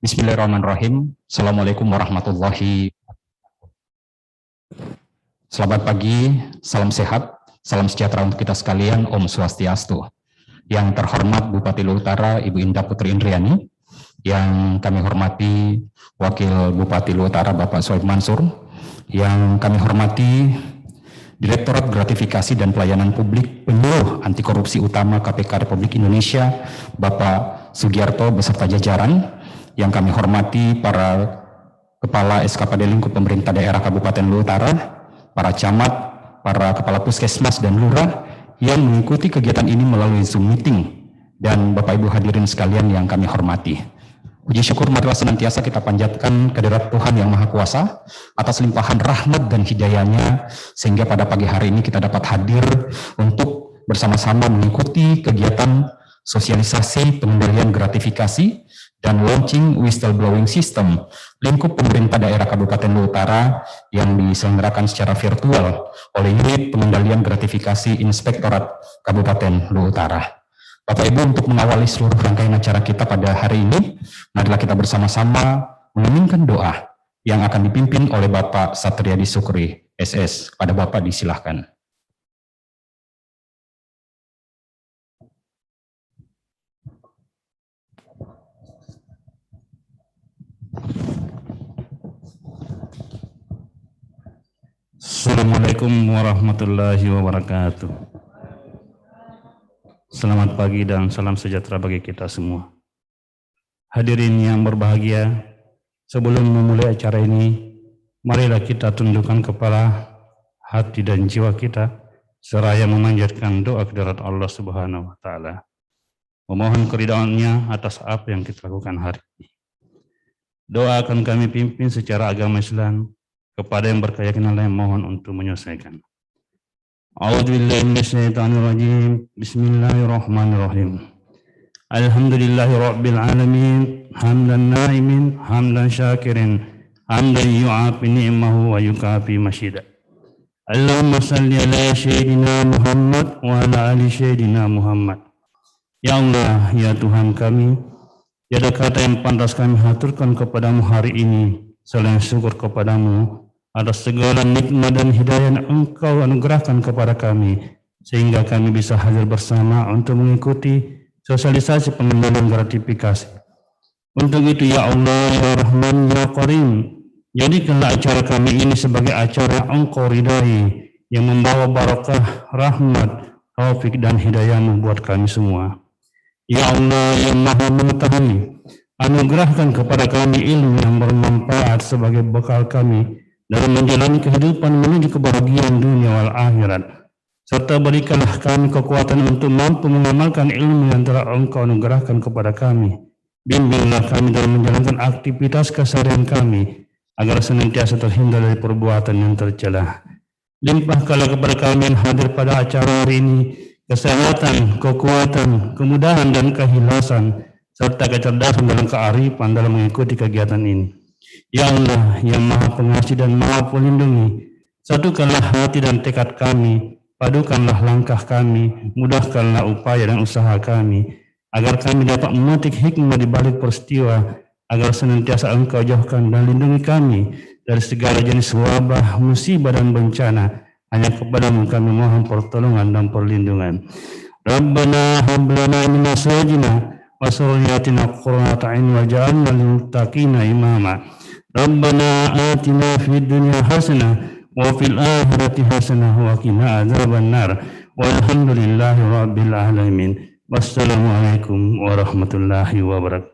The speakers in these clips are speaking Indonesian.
Bismillahirrahmanirrahim. Assalamualaikum warahmatullahi wabarakatuh. Selamat pagi, salam sehat, salam sejahtera untuk kita sekalian, Om Swastiastu. Yang terhormat Bupati Luhut Utara, Ibu Indah Putri Indriani, yang kami hormati Wakil Bupati Luhut Utara, Bapak Soeb Mansur, yang kami hormati Direktorat Gratifikasi dan Pelayanan Publik Penyuluh Anti Korupsi Utama KPK Republik Indonesia, Bapak Sugiarto beserta jajaran, yang kami hormati para Kepala SKPD Lingkup Pemerintah Daerah Kabupaten Luhut Utara, para camat, para Kepala Puskesmas dan Lurah yang mengikuti kegiatan ini melalui Zoom meeting, dan Bapak Ibu hadirin sekalian yang kami hormati. Puji syukur marilah senantiasa kita panjatkan kehadirat Tuhan Yang Maha Kuasa atas limpahan rahmat dan hidayah-Nya, sehingga pada pagi hari ini kita dapat hadir untuk bersama-sama mengikuti kegiatan sosialisasi pengendalian gratifikasi dan launching whistleblowing system lingkup pemerintah daerah Kabupaten Luhut Utara yang diselenggarakan secara virtual oleh unit pengendalian gratifikasi Inspektorat Kabupaten Luhut Utara. Bapak Ibu, untuk mengawali seluruh rangkaian acara kita pada hari ini, marilah kita bersama-sama menginginkan doa yang akan dipimpin oleh Bapak Satriadi Sukri, SS. Pada Bapak disilahkan. Assalamualaikum warahmatullahi wabarakatuh. Selamat pagi dan salam sejahtera bagi kita semua. Hadirin yang berbahagia, sebelum memulai acara ini, marilah kita tundukkan kepala, hati dan jiwa kita, seraya memanjatkan doa kehadirat Allah Subhanahu wa Ta'ala. Memohon keridhaannya atas apa yang kita lakukan hari ini. Doa akan kami pimpin secara agama Islam kepada yang berkeyakinan lain, mohon untuk menyelesaikan. A'udzubillahi minasyaitonirrajim. Bismillahirrahmanirrahim. Alhamdulillahi rabbil alamin, hamdan naimin, hamdan syakirin, hamdan yu'afi ni'mahu wa yukafi masyida. Allahumma salli ala sayyidina Muhammad wa ala ali sayyidina Muhammad. Ya Allah, ya Tuhan kami, tiada kata yang pantas kami haturkan kepadamu hari ini selain syukur kepadamu atas segala nikmat dan hidayah yang Engkau anugerahkan kepada kami, sehingga kami bisa hadir bersama untuk mengikuti sosialisasi pengendalian gratifikasi. Untuk itu ya Allah, ya Rahman, ya Karim, jadikanlah acara kami ini sebagai acara yang Engkau ridai, yang membawa barakah, rahmat, taufik dan hidayah-Mu buat kami semua. Ya Allah yang Maha Mengetahui, anugerahkan kepada kami ilmu yang bermanfaat sebagai bekal kami dalam menjalani kehidupan menuju kebahagiaan dunia wal akhirat, serta berikanlah kami kekuatan untuk mampu mengamalkan ilmu yang telah Engkau anugerahkan kepada kami. Bimbinglah kami dalam menjalankan aktivitas keseharian kami, agar senantiasa terhindar dari perbuatan yang tercela. Limpahkanlah kepada kami yang hadir pada acara hari ini kesehatan, kekuatan, kemudahan dan keikhlasan, serta kecerdasan dalam kearifan dalam mengikuti kegiatan ini. Ya Allah yang Maha Pengasih dan Maha Pelindungi, satukanlah hati dan tekad kami, padukanlah langkah kami, mudahkanlah upaya dan usaha kami, agar kami dapat memetik hikmah di balik peristiwa, agar senantiasa Engkau jauhkan dan lindungi kami dari segala jenis wabah, musibah dan bencana. Hanya kepadamu kami mohon pertolongan dan perlindungan. Rabbana hab lana min azwajina wa dhurriyyatina qurrata a'yun waj'alna lil muttaqina imama. Rabbana atina fid dunya hasanah wa fil akhirati hasanah wa qina adzaban nar. Walhamdulillahi rabbil alamin. Wassalamualaikum warahmatullahi wabarakatuh.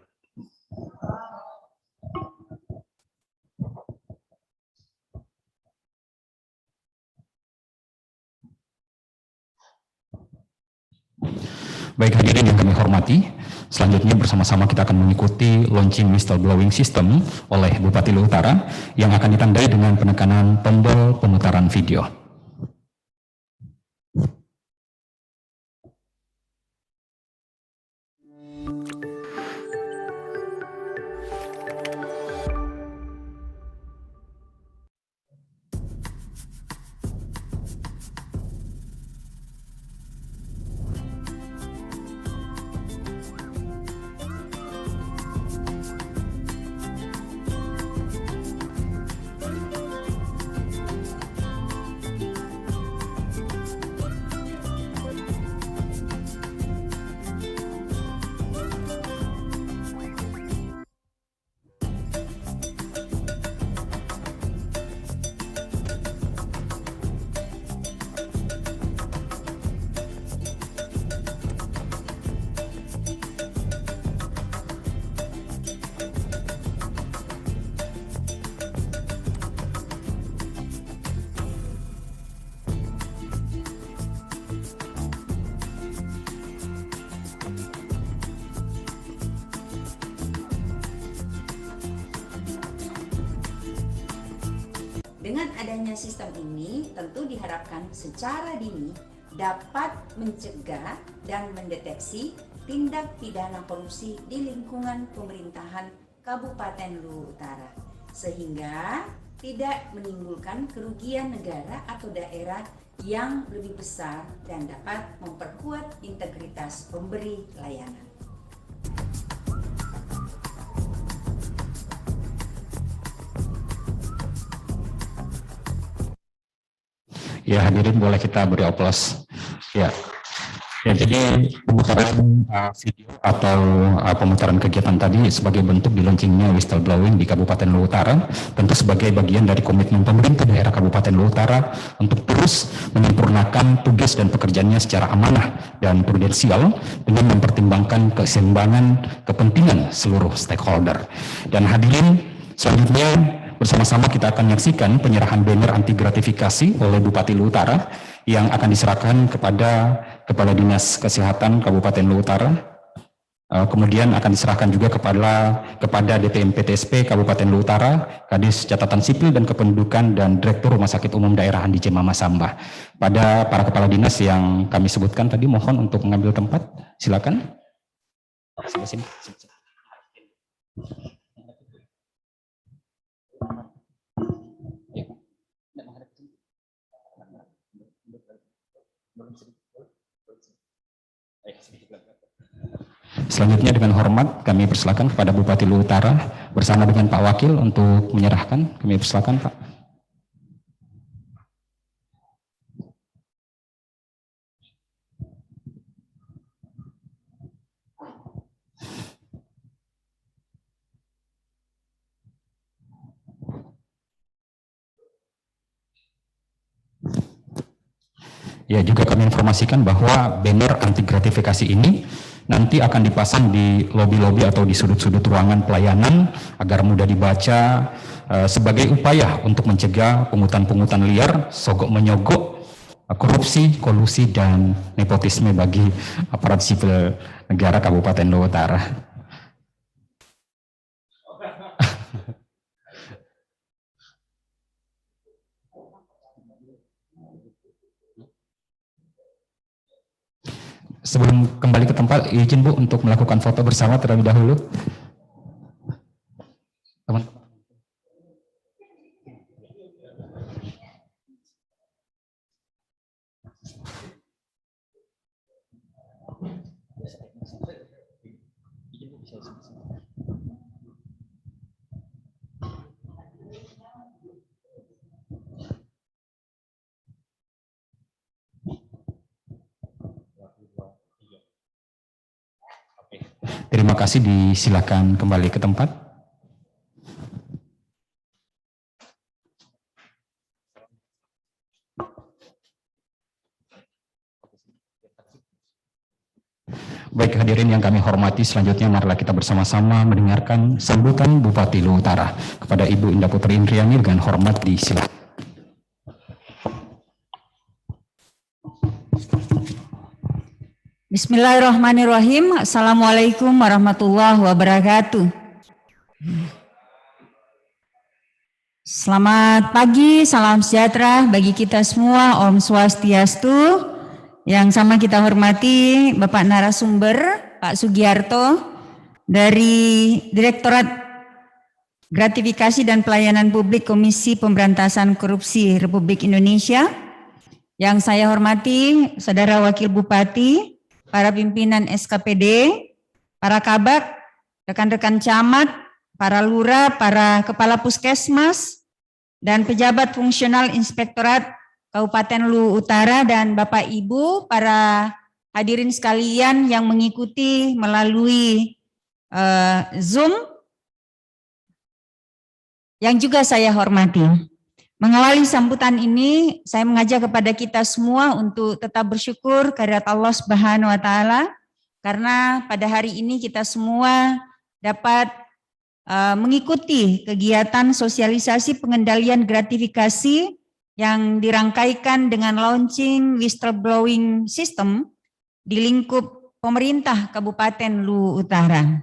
Baik hadirin yang kami hormati, selanjutnya bersama-sama kita akan mengikuti launching whistleblowing system oleh Bupati Luhut Utara yang akan ditandai dengan penekanan tombol pemutaran video. Dengan adanya sistem ini, tentu diharapkan secara dini dapat mencegah dan mendeteksi tindak pidana korupsi di lingkungan pemerintahan Kabupaten Luwu Utara, sehingga tidak menimbulkan kerugian negara atau daerah yang lebih besar dan dapat memperkuat integritas pemberi layanan. Ya, hadirin boleh kita beri aplaus. Ya, jadi pemutaran video atau pemutaran kegiatan tadi sebagai bentuk dilaunchingnya whistleblowing di Kabupaten Luwu Utara, tentu sebagai bagian dari komitmen pemerintah daerah Kabupaten Luwu Utara untuk terus menyempurnakan tugas dan pekerjaannya secara amanah dan prudensial dengan mempertimbangkan keseimbangan kepentingan seluruh stakeholder. Dan hadirin, selanjutnya bersama-sama kita akan menyaksikan penyerahan banner anti gratifikasi oleh Bupati Luwu Utara yang akan diserahkan kepada Kepala Dinas Kesehatan Kabupaten Luwu Utara. Kemudian akan diserahkan juga kepada DPM PTSP Kabupaten Luwu Utara, Kadis Catatan Sipil dan Kependudukan, dan Direktur Rumah Sakit Umum Daerah Andi C. Masamba. Pada para kepala dinas yang kami sebutkan tadi, mohon untuk mengambil tempat. Silakan. Sini. Selanjutnya dengan hormat kami persilakan kepada Bupati Luwu Utara bersama dengan Pak Wakil untuk menyerahkan. Kami persilakan, Pak. Ya, juga kami informasikan bahwa banner anti gratifikasi ini nanti akan dipasang di lobi-lobi atau di sudut-sudut ruangan pelayanan agar mudah dibaca sebagai upaya untuk mencegah pungutan-pungutan liar, sogok menyogok, korupsi, kolusi, dan nepotisme bagi aparat sipil negara Kabupaten Luwu Utara. Sebelum kembali ke tempat, izin Bu untuk melakukan foto bersama terlebih dahulu. Teman-teman. Terima kasih, disilakan kembali ke tempat. Baik hadirin yang kami hormati, selanjutnya marilah kita bersama-sama mendengarkan sambutan Bupati Luwu Utara kepada Ibu Indah Putri Indriani. Dengan hormat disilakan. Bismillahirrahmanirrahim. Assalamualaikum warahmatullahi wabarakatuh. Selamat pagi, salam sejahtera bagi kita semua. Om Swastiastu. Yang sama kita hormati Bapak narasumber Pak Sugiarto dari Direktorat Gratifikasi dan Pelayanan Publik Komisi Pemberantasan Korupsi Republik Indonesia. Yang saya hormati Saudara Wakil Bupati, para pimpinan SKPD, para kabak, rekan-rekan camat, para lurah, para kepala puskesmas, dan pejabat fungsional Inspektorat Kabupaten Luwu Utara, dan Bapak Ibu, para hadirin sekalian yang mengikuti melalui Zoom, yang juga saya hormati. Mengawali sambutan ini, saya mengajak kepada kita semua untuk tetap bersyukur kehadirat Allah Subhanahu wa Ta'ala, karena pada hari ini kita semua dapat mengikuti kegiatan sosialisasi pengendalian gratifikasi yang dirangkaikan dengan launching whistleblowing system di lingkup pemerintah Kabupaten Luwu Utara.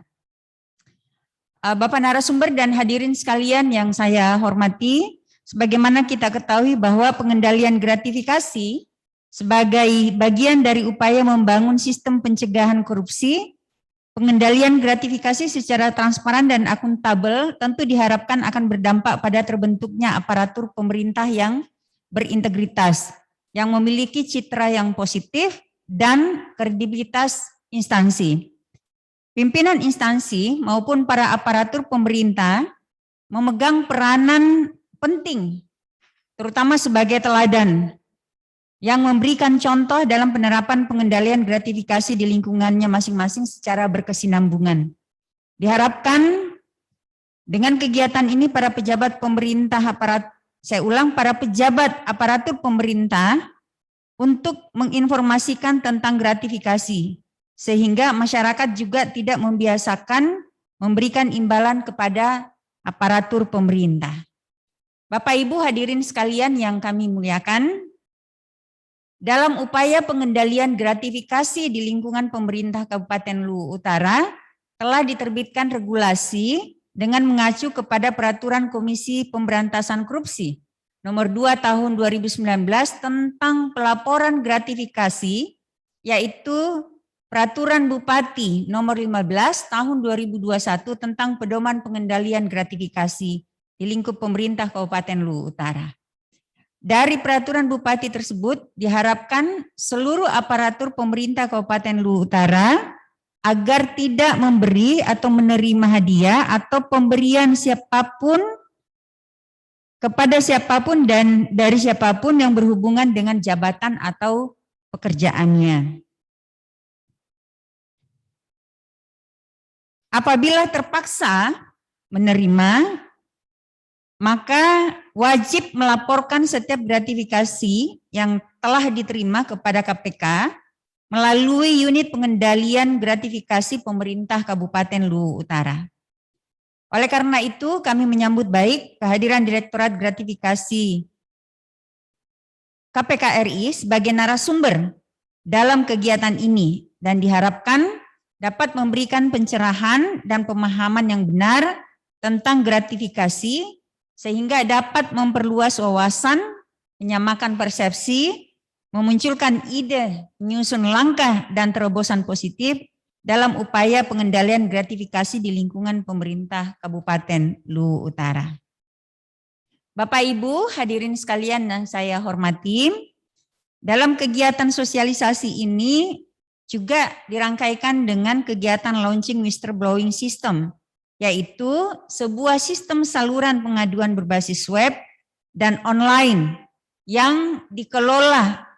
Bapak narasumber dan hadirin sekalian yang saya hormati, sebagaimana kita ketahui bahwa pengendalian gratifikasi sebagai bagian dari upaya membangun sistem pencegahan korupsi, pengendalian gratifikasi secara transparan dan akuntabel tentu diharapkan akan berdampak pada terbentuknya aparatur pemerintah yang berintegritas, yang memiliki citra yang positif dan kredibilitas instansi. Pimpinan instansi maupun para aparatur pemerintah memegang peranan penting, terutama sebagai teladan, yang memberikan contoh dalam penerapan pengendalian gratifikasi di lingkungannya masing-masing secara berkesinambungan. Diharapkan dengan kegiatan ini para pejabat pemerintah para pejabat aparatur pemerintah untuk menginformasikan tentang gratifikasi, sehingga masyarakat juga tidak membiasakan memberikan imbalan kepada aparatur pemerintah. Bapak Ibu hadirin sekalian yang kami muliakan, dalam upaya pengendalian gratifikasi di lingkungan pemerintah Kabupaten Luwu Utara telah diterbitkan regulasi dengan mengacu kepada Peraturan Komisi Pemberantasan Korupsi Nomor 2 Tahun 2019 tentang pelaporan gratifikasi, yaitu Peraturan Bupati Nomor 15 Tahun 2021 tentang pedoman pengendalian gratifikasi di lingkup pemerintah Kabupaten Luwu Utara. Dari peraturan Bupati tersebut diharapkan seluruh aparatur pemerintah Kabupaten Luwu Utara agar tidak memberi atau menerima hadiah atau pemberian siapapun kepada siapapun dan dari siapapun yang berhubungan dengan jabatan atau pekerjaannya. Apabila terpaksa menerima, maka wajib melaporkan setiap gratifikasi yang telah diterima kepada KPK melalui unit pengendalian gratifikasi pemerintah Kabupaten Luwu Utara. Oleh karena itu, kami menyambut baik kehadiran Direktorat Gratifikasi KPK RI sebagai narasumber dalam kegiatan ini dan diharapkan dapat memberikan pencerahan dan pemahaman yang benar tentang gratifikasi sehingga dapat memperluas wawasan, menyamakan persepsi, memunculkan ide, menyusun langkah dan terobosan positif dalam upaya pengendalian gratifikasi di lingkungan pemerintah Kabupaten Luwu Utara. Bapak Ibu hadirin sekalian yang saya hormati, dalam kegiatan sosialisasi ini juga dirangkaikan dengan kegiatan launching whistleblowing system, yaitu sebuah sistem saluran pengaduan berbasis web dan online yang dikelola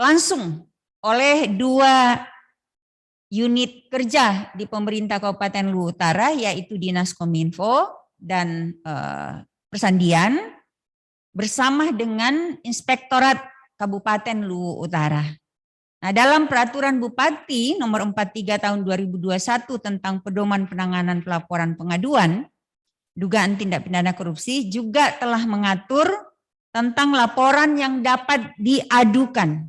langsung oleh 2 unit kerja di pemerintah Kabupaten Luwu Utara, yaitu Dinas Kominfo dan Persandian bersama dengan Inspektorat Kabupaten Luwu Utara. Nah, dalam Peraturan Bupati Nomor 43 Tahun 2021 tentang pedoman penanganan pelaporan pengaduan dugaan tindak pidana korupsi juga telah mengatur tentang laporan yang dapat diadukan.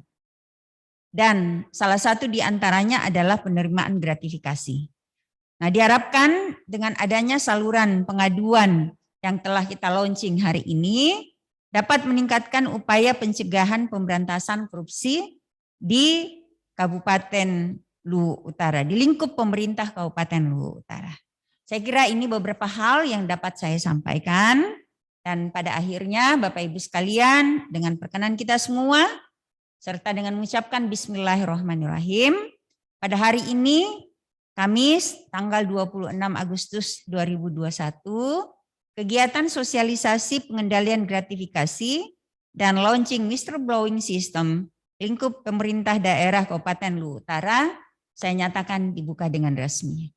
Dan salah satu di antaranya adalah penerimaan gratifikasi. Nah, diharapkan dengan adanya saluran pengaduan yang telah kita launching hari ini dapat meningkatkan upaya pencegahan pemberantasan korupsi di Kabupaten Luwu Utara, di lingkup pemerintah Kabupaten Luwu Utara. Saya kira ini beberapa hal yang dapat saya sampaikan dan pada akhirnya Bapak Ibu sekalian dengan perkenan kita semua serta dengan mengucapkan Bismillahirrahmanirrahim, pada hari ini Kamis tanggal 26 Agustus 2021 kegiatan sosialisasi pengendalian gratifikasi dan launching whistleblowing system lingkup pemerintah daerah Kabupaten Luwu Utara saya nyatakan dibuka dengan resmi.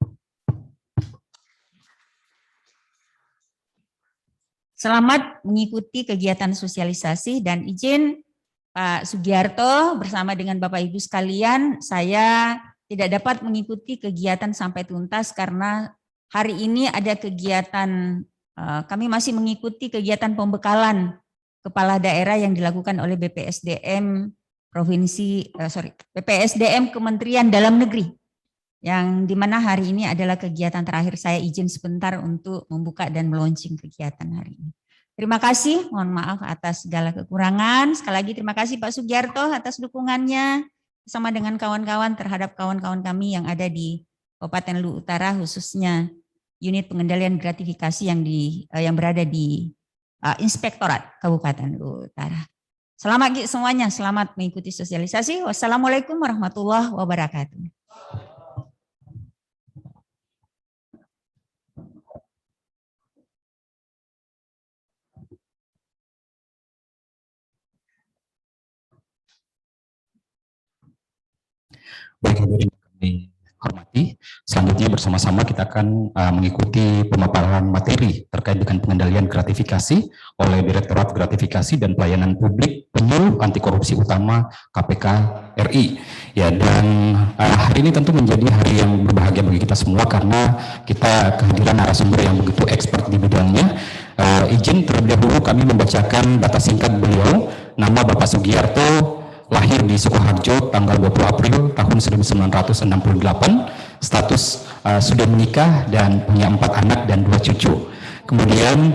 Selamat mengikuti kegiatan sosialisasi dan izin Pak Sugiarto bersama dengan Bapak Ibu sekalian, saya tidak dapat mengikuti kegiatan sampai tuntas karena hari ini ada kegiatan, kami masih mengikuti kegiatan pembekalan kepala daerah yang dilakukan oleh BPSDM BPSDM Kementerian Dalam Negeri, yang dimana hari ini adalah kegiatan terakhir. Saya izin sebentar untuk membuka dan meluncing kegiatan hari ini. Terima kasih, mohon maaf atas segala kekurangan. Sekali lagi terima kasih Pak Sugiarto atas dukungannya bersama dengan kawan-kawan terhadap kawan-kawan kami yang ada di Kabupaten Luwu Utara, khususnya unit pengendalian gratifikasi yang berada di Inspektorat Kabupaten Luwu Utara. Selamat semuanya, selamat mengikuti sosialisasi. Wassalamualaikum warahmatullahi wabarakatuh. Baik, hadirin kami hormati, selanjutnya bersama-sama kita akan mengikuti pemaparan materi terkait dengan pengendalian gratifikasi oleh Direktorat Gratifikasi dan Pelayanan Publik Penyuluh Anti Korupsi Utama KPK RI. Ya, dan hari ini tentu menjadi hari yang berbahagia bagi kita semua karena kita kehadiran narasumber yang begitu expert di bidangnya. Izin terlebih dahulu kami membacakan data singkat beliau. Nama Bapak Sugiarto, lahir di Sukoharjo tanggal 20 April tahun 1968, status sudah menikah dan punya 4 anak dan 2 cucu. Kemudian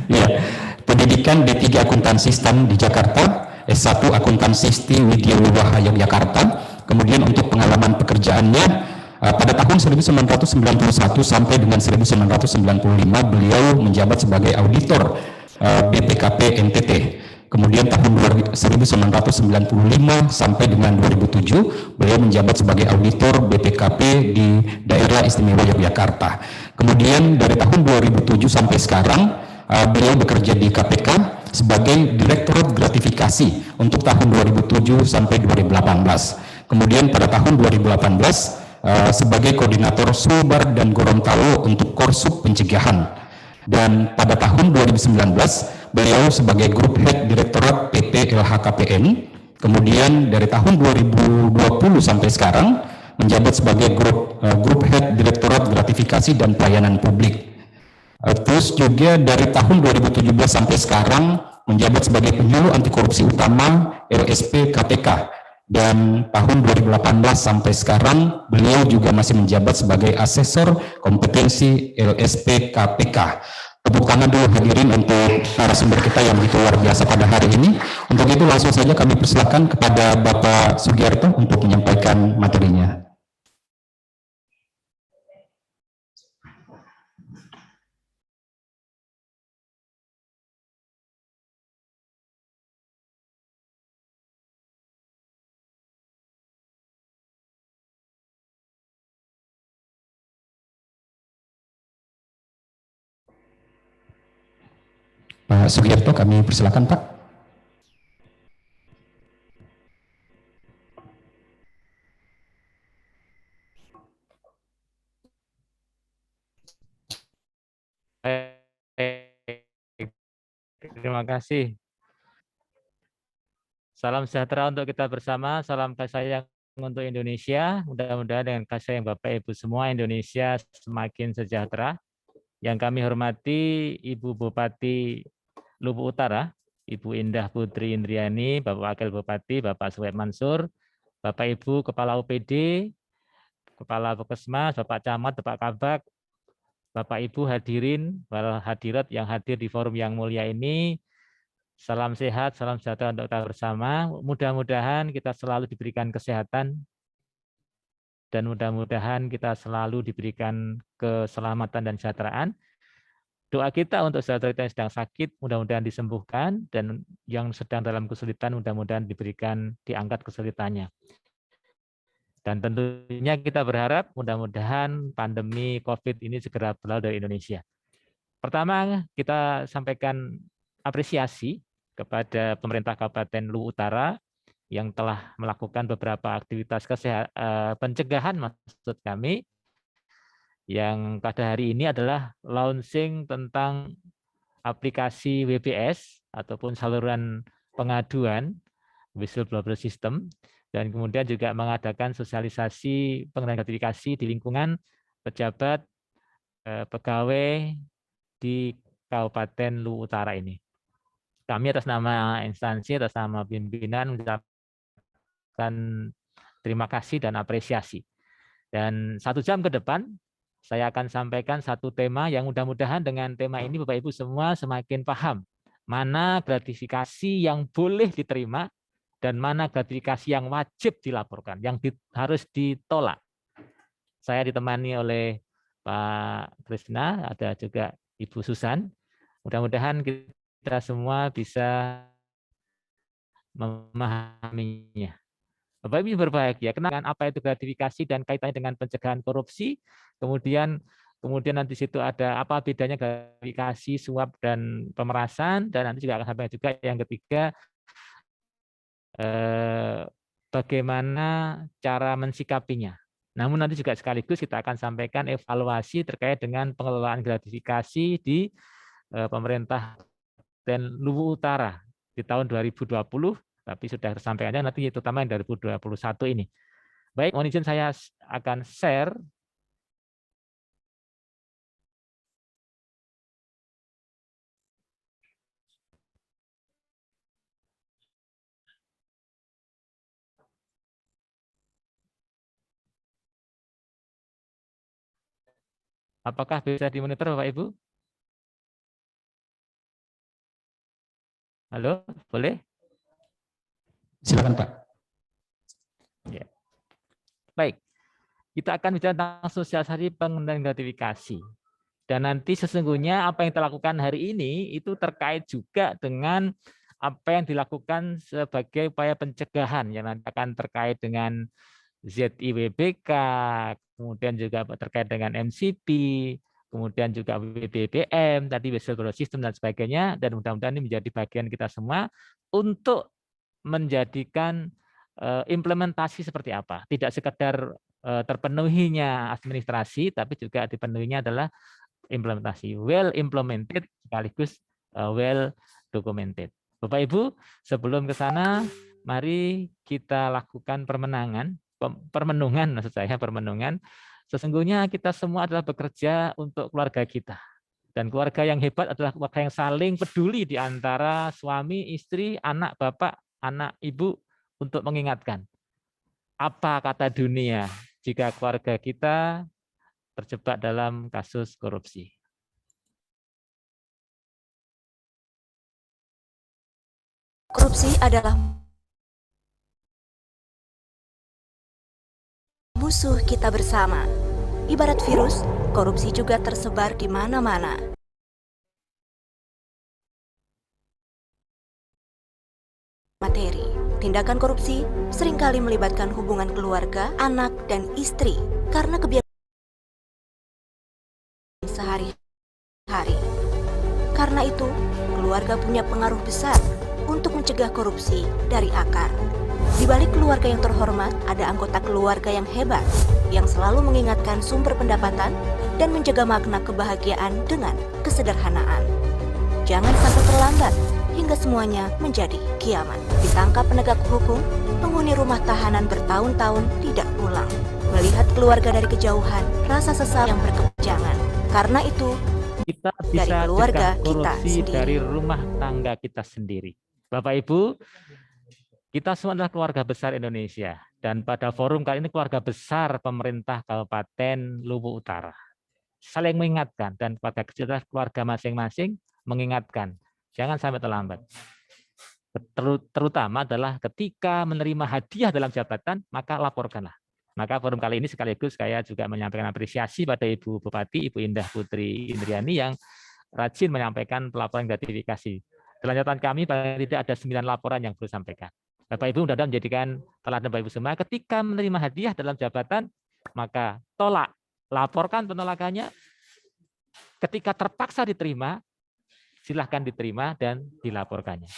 ya, pendidikan D3 Akuntansi STAN di Jakarta, S1 Akuntansi STI Widya Wiwaha Yogyakarta. Kemudian untuk pengalaman pekerjaannya pada tahun 1991 sampai dengan 1995 beliau menjabat sebagai auditor BPKP NTT. Kemudian tahun 1995 sampai dengan 2007 beliau menjabat sebagai auditor BPKP di Daerah Istimewa Yogyakarta. Kemudian dari tahun 2007 sampai sekarang beliau bekerja di KPK sebagai Direktorat Gratifikasi untuk tahun 2007 sampai 2018. Kemudian pada tahun 2018 sebagai Koordinator Sulbar dan Gorontalo untuk Korsup Pencegahan. Dan pada tahun 2019 beliau sebagai Grup Head Direktorat PT LHKPN, kemudian dari tahun 2020 sampai sekarang menjabat sebagai Grup Head Direktorat Gratifikasi dan Pelayanan Publik. Terus juga dari tahun 2017 sampai sekarang menjabat sebagai Penyuluh Anti Korupsi Utama LSP KPK. Dan tahun 2018 sampai sekarang beliau juga masih menjabat sebagai Asesor Kompetensi LSP KPK. Tepuk tangan dulu hadirin untuk narasumber kita yang begitu luar biasa pada hari ini. Untuk itu langsung saja kami persilakan kepada Bapak Sugiarto untuk menyampaikan materinya. Pak Sugiarto, kami persilakan Pak. Terima kasih. Salam sejahtera untuk kita bersama, salam kasih sayang untuk Indonesia. Mudah-mudahan dengan kasih sayang Bapak Ibu semua, Indonesia semakin sejahtera. Yang kami hormati Ibu Bupati Luwu Utara, Ibu Indah Putri Indriani, Bapak Wakil Bupati, Bapak Suhaib Mansur, Bapak Ibu Kepala UPD, Kepala Puskesmas, Bapak Camat, Bapak Kabak, Bapak Ibu hadirin, wal hadirat yang hadir di forum yang mulia ini, salam sehat, salam sejahtera untuk kita bersama. Mudah-mudahan kita selalu diberikan kesehatan dan mudah-mudahan kita selalu diberikan keselamatan dan kesejahteraan. Doa kita untuk saudara kita yang sedang sakit, mudah-mudahan disembuhkan, dan yang sedang dalam kesulitan, mudah-mudahan diangkat kesulitannya. Dan tentunya kita berharap mudah-mudahan pandemi COVID ini segera berlalu dari Indonesia. Pertama, kita sampaikan apresiasi kepada pemerintah Kabupaten Luwu Utara yang telah melakukan beberapa aktivitas pencegahan, maksud kami, yang pada hari ini adalah launching tentang aplikasi WBS ataupun saluran pengaduan whistleblower system, dan kemudian juga mengadakan sosialisasi pengendalian gratifikasi di lingkungan pejabat pegawai di Kabupaten Luwu Utara ini. Kami atas nama instansi, atas nama pimpinan mengucapkan terima kasih dan apresiasi. Dan 1 jam ke depan saya akan sampaikan satu tema yang mudah-mudahan dengan tema ini Bapak Ibu semua semakin paham mana gratifikasi yang boleh diterima dan mana gratifikasi yang wajib dilaporkan, yang harus ditolak. Saya ditemani oleh Pak Krisna, ada juga Ibu Susan. Mudah-mudahan kita semua bisa memahaminya. Bapak Ibu berbahagia, kenal apa itu gratifikasi dan kaitannya dengan pencegahan korupsi. Kemudian nanti situ ada apa bedanya gratifikasi, suap dan pemerasan, dan nanti juga akan sampai juga yang ketiga bagaimana cara mensikapinya. Namun nanti juga sekaligus kita akan sampaikan evaluasi terkait dengan pengelolaan gratifikasi di pemerintah dan Luwu Utara di tahun 2020, tapi sudah tersampaikannya nanti terutama yang 2021 ini. Baik, mohon izin saya akan share. Apakah bisa dimonitor Bapak Ibu? Halo, boleh? Silakan Pak. Ya. Baik, kita akan bicara tentang sosialisasi pengendalian gratifikasi. Dan nanti sesungguhnya apa yang kita lakukan hari ini itu terkait juga dengan apa yang dilakukan sebagai upaya pencegahan yang nanti akan terkait dengan ZIWBK, kemudian juga terkait dengan MCP, kemudian juga BBBM, tadi whistleblower system dan sebagainya, dan mudah-mudahan ini menjadi bagian kita semua untuk menjadikan implementasi seperti apa. Tidak sekedar terpenuhinya administrasi, tapi juga dipenuhinya adalah implementasi. Well implemented sekaligus well documented. Bapak Ibu, sebelum ke sana, mari kita lakukan permenungan maksud saya, permenungan. Sesungguhnya kita semua adalah bekerja untuk keluarga kita. Dan keluarga yang hebat adalah keluarga yang saling peduli di antara suami, istri, anak, bapak, anak, ibu, untuk mengingatkan. Apa kata dunia jika keluarga kita terjebak dalam kasus korupsi? Korupsi adalah musuh kita bersama. Ibarat virus, korupsi juga tersebar di mana-mana. Materi, tindakan korupsi seringkali melibatkan hubungan keluarga, anak, dan istri karena kebiasaan sehari-hari. Karena itu, keluarga punya pengaruh besar untuk mencegah korupsi dari akar. Di balik keluarga yang terhormat, ada anggota keluarga yang hebat, yang selalu mengingatkan sumber pendapatan dan menjaga makna kebahagiaan dengan kesederhanaan. Jangan sampai terlambat, hingga semuanya menjadi kiamat. Ditangkap penegak hukum, penghuni rumah tahanan bertahun-tahun tidak pulang. Melihat keluarga dari kejauhan, rasa sesal yang berkepanjangan. Karena itu, kita bisa dari keluarga cegah kita korupsi sendiri. dari rumah tangga kita sendiri. Bapak Ibu, kita semua adalah keluarga besar Indonesia. Dan pada forum kali ini keluarga besar pemerintah Kabupaten Luwu Utara. Saling mengingatkan, dan keluarga kecil adalah keluarga masing-masing mengingatkan. Jangan sampai terlambat. Terutama adalah ketika menerima hadiah dalam jabatan, maka laporkanlah. Maka forum kali ini sekaligus saya juga menyampaikan apresiasi pada Ibu Bupati, Ibu Indah Putri Indriani yang rajin menyampaikan pelaporan gratifikasi. Dalam catatan kami paling tidak ada 9 laporan yang perlu disampaikan. Bapak Ibu mudah-mudahan menjadikan teladan Bapak Ibu semua. Ketika menerima hadiah dalam jabatan, maka tolak, laporkan penolakannya. Ketika terpaksa diterima, silahkan diterima dan dilaporkannya.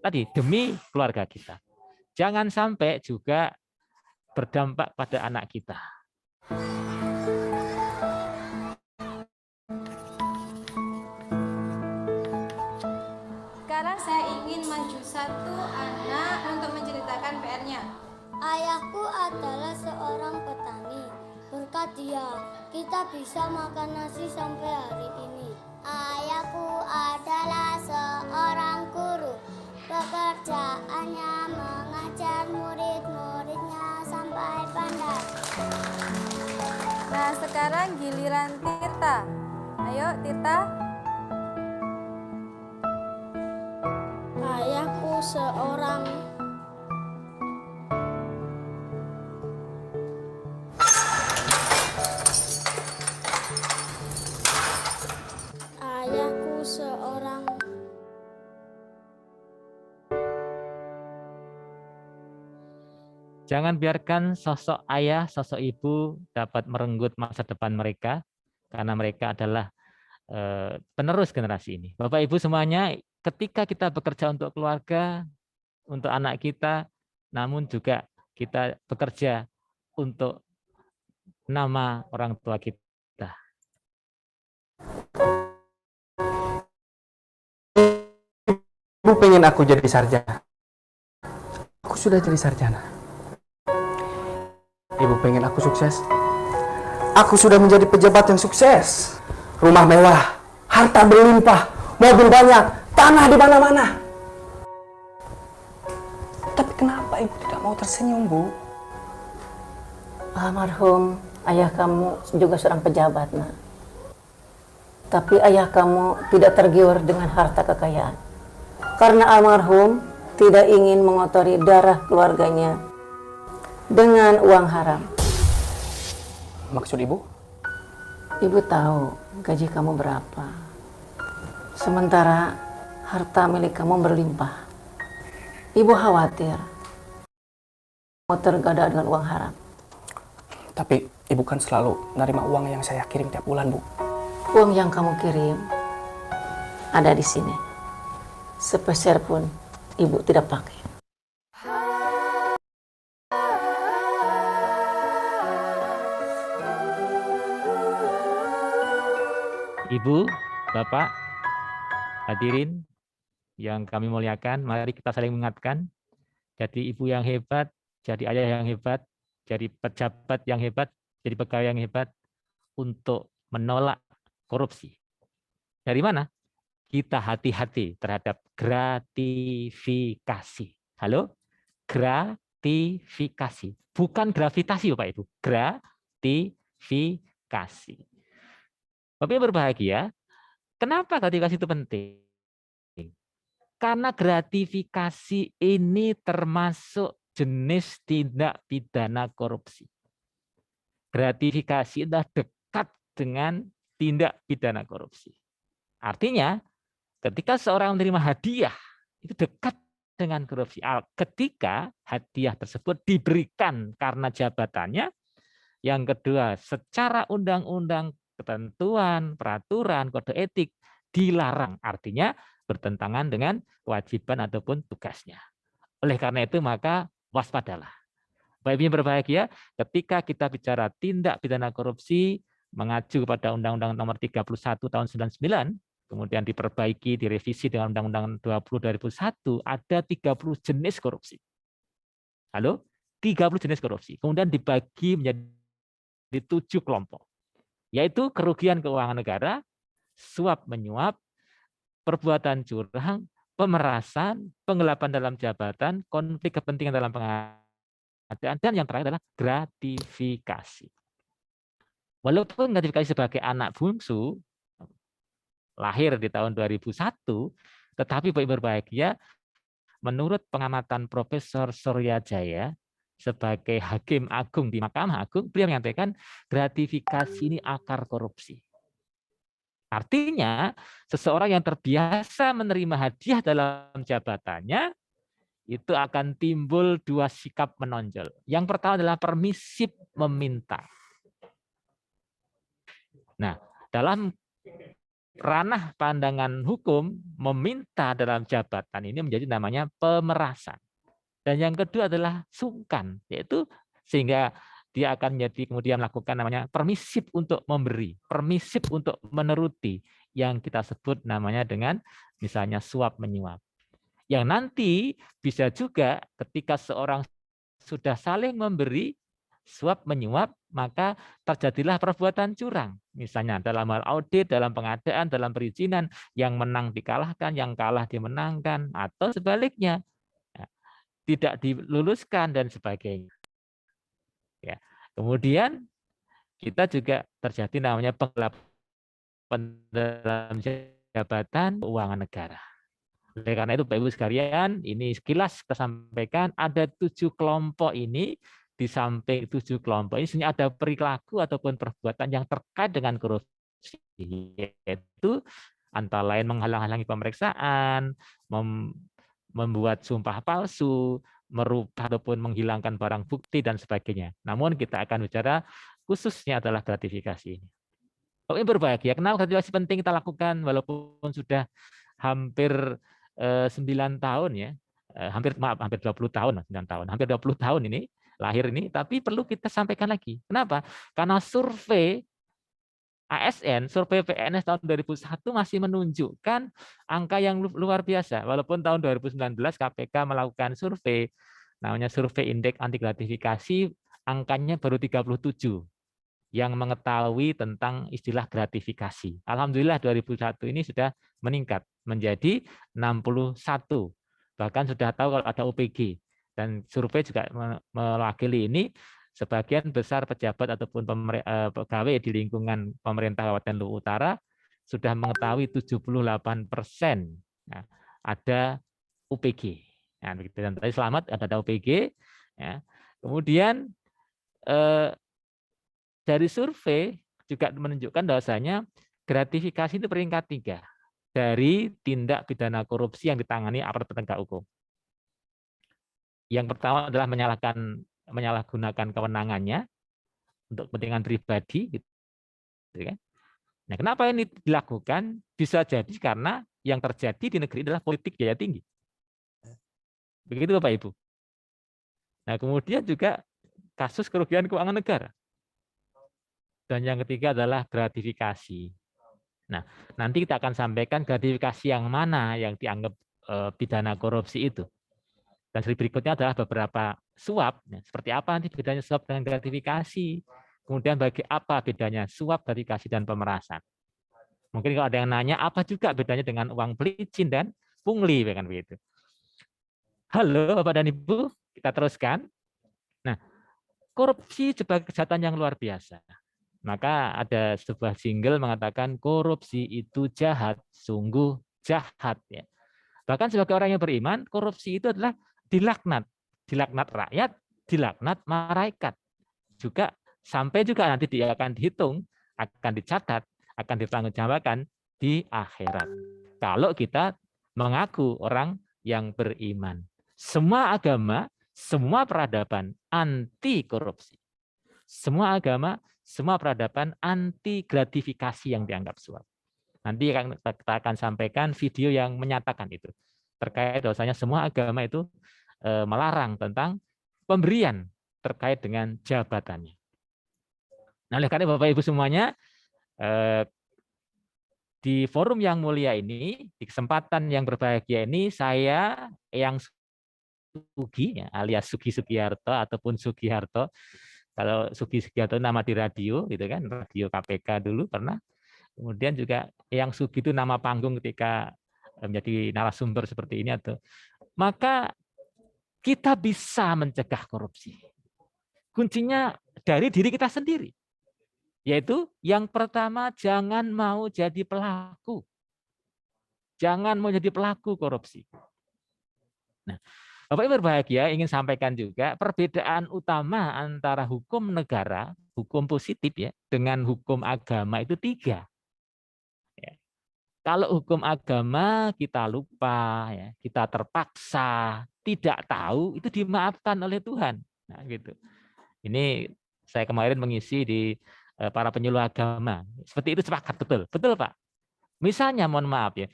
Tadi demi keluarga kita. Jangan sampai juga berdampak pada anak kita. Sekarang saya ingin maju satu anak untuk menceritakan PR-nya. Ayahku adalah seorang petani. Berkat dia, kita bisa makan nasi sampai hari ini. Ayahku adalah seorang guru. Pekerjaannya mengajar murid-muridnya sampai pandai. Nah, sekarang giliran Tirta. Ayo, Tirta. Ayahku seorang Ayahku seorang Jangan biarkan sosok ayah, sosok ibu dapat merenggut masa depan mereka, karena mereka adalah penerus generasi ini. Bapak Ibu semuanya, ketika kita bekerja untuk keluarga, untuk anak kita, namun juga kita bekerja untuk nama orang tua kita. Ibu pengen aku jadi sarjana. Aku sudah jadi sarjana. Ibu pengen aku sukses. Aku sudah menjadi pejabat yang sukses. Rumah mewah, harta berlimpah, mobil banyak, tanah di mana-mana. Tapi kenapa ibu tidak mau tersenyum, Bu? Almarhum ayah kamu juga seorang pejabat, nak. Tapi ayah kamu tidak tergiur dengan harta kekayaan. Karena almarhum tidak ingin mengotori darah keluarganya dengan uang haram. Maksud ibu? Ibu tahu gaji kamu berapa. Sementara harta milik kamu berlimpah. Ibu khawatir mau tergoda dengan uang haram. Tapi ibu kan selalu menerima uang yang saya kirim tiap bulan, Bu. Uang yang kamu kirim ada di sini. Sepeser pun ibu tidak pakai. Ibu, Bapak, hadirin yang kami muliakan, mari kita saling mengingatkan. Jadi ibu yang hebat, jadi ayah yang hebat, jadi pejabat yang hebat, jadi pegawai yang hebat untuk menolak korupsi. Dari mana? Kita hati-hati terhadap gratifikasi. Halo? Gratifikasi. Bukan gravitasi, Bapak Ibu. Gratifikasi. Bapak Ibu berbahagia, kenapa gratifikasi itu penting? Karena gratifikasi ini termasuk jenis tindak pidana korupsi. Gratifikasi adalah dekat dengan tindak pidana korupsi. Artinya, ketika seorang menerima hadiah, itu dekat dengan korupsi. Ketika hadiah tersebut diberikan karena jabatannya, yang kedua, secara undang-undang, ketentuan, peraturan, kode etik dilarang. Artinya bertentangan dengan kewajiban ataupun tugasnya. Oleh karena itu maka waspadalah. Bapak Ibu yang berbahagia, ketika kita bicara tindak pidana korupsi mengacu kepada Undang-Undang Nomor 31 Tahun 99, kemudian diperbaiki, direvisi dengan Undang-Undang 20 2001, ada 30 jenis korupsi. Halo? 30 jenis korupsi. Kemudian dibagi menjadi 7 kelompok. Yaitu kerugian keuangan negara, suap menyuap, perbuatan curang, pemerasan, penggelapan dalam jabatan, konflik kepentingan dalam pengadaan, dan yang terakhir adalah gratifikasi. Walaupun gratifikasi sebagai anak bungsu, lahir di tahun 2001, tetapi Bapak Ibu berbahagia, menurut pengamatan Profesor Suryajaya, sebagai Hakim Agung di Mahkamah Agung, beliau menyampaikan gratifikasi ini akar korupsi. Artinya, seseorang yang terbiasa menerima hadiah dalam jabatannya, itu akan timbul 2 sikap menonjol. Yang pertama adalah permisif meminta. Nah, dalam ranah pandangan hukum, meminta dalam jabatan ini menjadi namanya pemerasan. Dan yang kedua adalah sungkan, yaitu sehingga dia akan menjadi kemudian melakukan namanya permisif untuk memberi, permisif untuk menuruti, yang kita sebut namanya dengan misalnya suap menyuap. Yang nanti bisa juga ketika seorang sudah saling memberi suap menyuap, maka terjadilah perbuatan curang. Misalnya dalam hal audit, dalam pengadaan, dalam perizinan, yang menang dikalahkan, yang kalah dimenangkan, atau sebaliknya. Tidak diluluskan dan sebagainya. Ya. Kemudian kita juga terjadi namanya penggelapan dalam jabatan keuangan negara. Oleh karena itu, Bapak Ibu sekalian, ini sekilas kita sampaikan ada 7 kelompok ini. Di samping 7 kelompok ini sebenarnya ada perilaku ataupun perbuatan yang terkait dengan korupsi, yaitu antara lain menghalang-halangi pemeriksaan, membuat sumpah palsu, merubah ataupun menghilangkan barang bukti dan sebagainya. Namun kita akan bicara khususnya adalah gratifikasi ini. Bapak Ibu berbahagia, kenapa gratifikasi penting kita lakukan walaupun sudah hampir 9 tahun ya, hampir 20 tahun, 9 tahun, hampir 20 tahun ini lahir ini, tapi perlu kita sampaikan lagi. Kenapa? Karena survei ASN, survei PNS tahun 2001 masih menunjukkan angka yang luar biasa. Walaupun tahun 2019 KPK melakukan survei, namanya survei indeks anti gratifikasi, angkanya baru 37 yang mengetahui tentang istilah gratifikasi. Alhamdulillah 2001 ini sudah meningkat menjadi 61. Bahkan sudah tahu kalau ada OPG. Dan survei juga mewakili ini, sebagian besar pejabat ataupun pegawai di lingkungan pemerintah Kabupaten Luwu Utara sudah mengetahui 78% ada OPG. Nah, dan tadi selamat ada OPG. Ya. Kemudian dari survei juga menunjukkan bahwasanya gratifikasi itu peringkat 3 dari tindak pidana korupsi yang ditangani aparat penegak hukum. Yang pertama adalah menyalahgunakan kewenangannya untuk kepentingan pribadi, gitu kan? Nah, kenapa ini dilakukan? Bisa jadi karena yang terjadi di negeri adalah politik biaya tinggi. Begitu Bapak Ibu. Nah, kemudian juga kasus kerugian keuangan negara. Dan yang ketiga adalah gratifikasi. Nah, nanti kita akan sampaikan gratifikasi yang mana yang dianggap pidana korupsi itu. Dan berikutnya adalah beberapa suap. Seperti apa nanti bedanya suap dengan gratifikasi. Kemudian bagi apa bedanya suap, gratifikasi, dan pemerasan. Mungkin kalau ada yang nanya, apa juga bedanya dengan uang pelicin dan pungli, kan begitu. Halo Bapak dan Ibu, kita teruskan. Nah, korupsi sebagai kejahatan yang luar biasa. Maka ada sebuah jingle mengatakan korupsi itu jahat, sungguh jahat. Ya. Bahkan sebagai orang yang beriman, korupsi itu adalah dilaknat rakyat, dilaknat malaikat. Juga sampai juga nanti dia akan dihitung, akan dicatat, akan dipertanggungjawabkan di akhirat. Kalau kita mengaku orang yang beriman. Semua agama, semua peradaban anti korupsi. Semua agama, semua peradaban anti gratifikasi yang dianggap suap. Nanti kita akan sampaikan video yang menyatakan itu. Terkait bahwasanya semua agama itu melarang tentang pemberian terkait dengan jabatannya. Nah, oleh karena Bapak Ibu semuanya, di forum yang mulia ini, di kesempatan yang berbahagia ini, saya Eyang Sugi, alias Sugi Sugiharto ataupun Sugiharto. Kalau Sugi Sugiharto nama di radio, gitu kan, radio KPK dulu pernah. Kemudian juga Eyang Sugi itu nama panggung ketika menjadi narasumber seperti ini. Maka kita bisa mencegah korupsi. Kuncinya dari diri kita sendiri. Yaitu yang pertama, jangan mau jadi pelaku. Jangan mau jadi pelaku korupsi. Nah, Bapak Ibu berbahagia, ingin sampaikan juga perbedaan utama antara hukum negara, hukum positif ya, dengan hukum agama itu 3. Ya. Kalau hukum agama kita lupa, ya, kita terpaksa, tidak tahu, itu dimaafkan oleh Tuhan. Nah, gitu. Ini saya kemarin mengisi di para penyuluh agama. Seperti itu sepakat, betul. Betul, Pak. Misalnya, mohon maaf ya.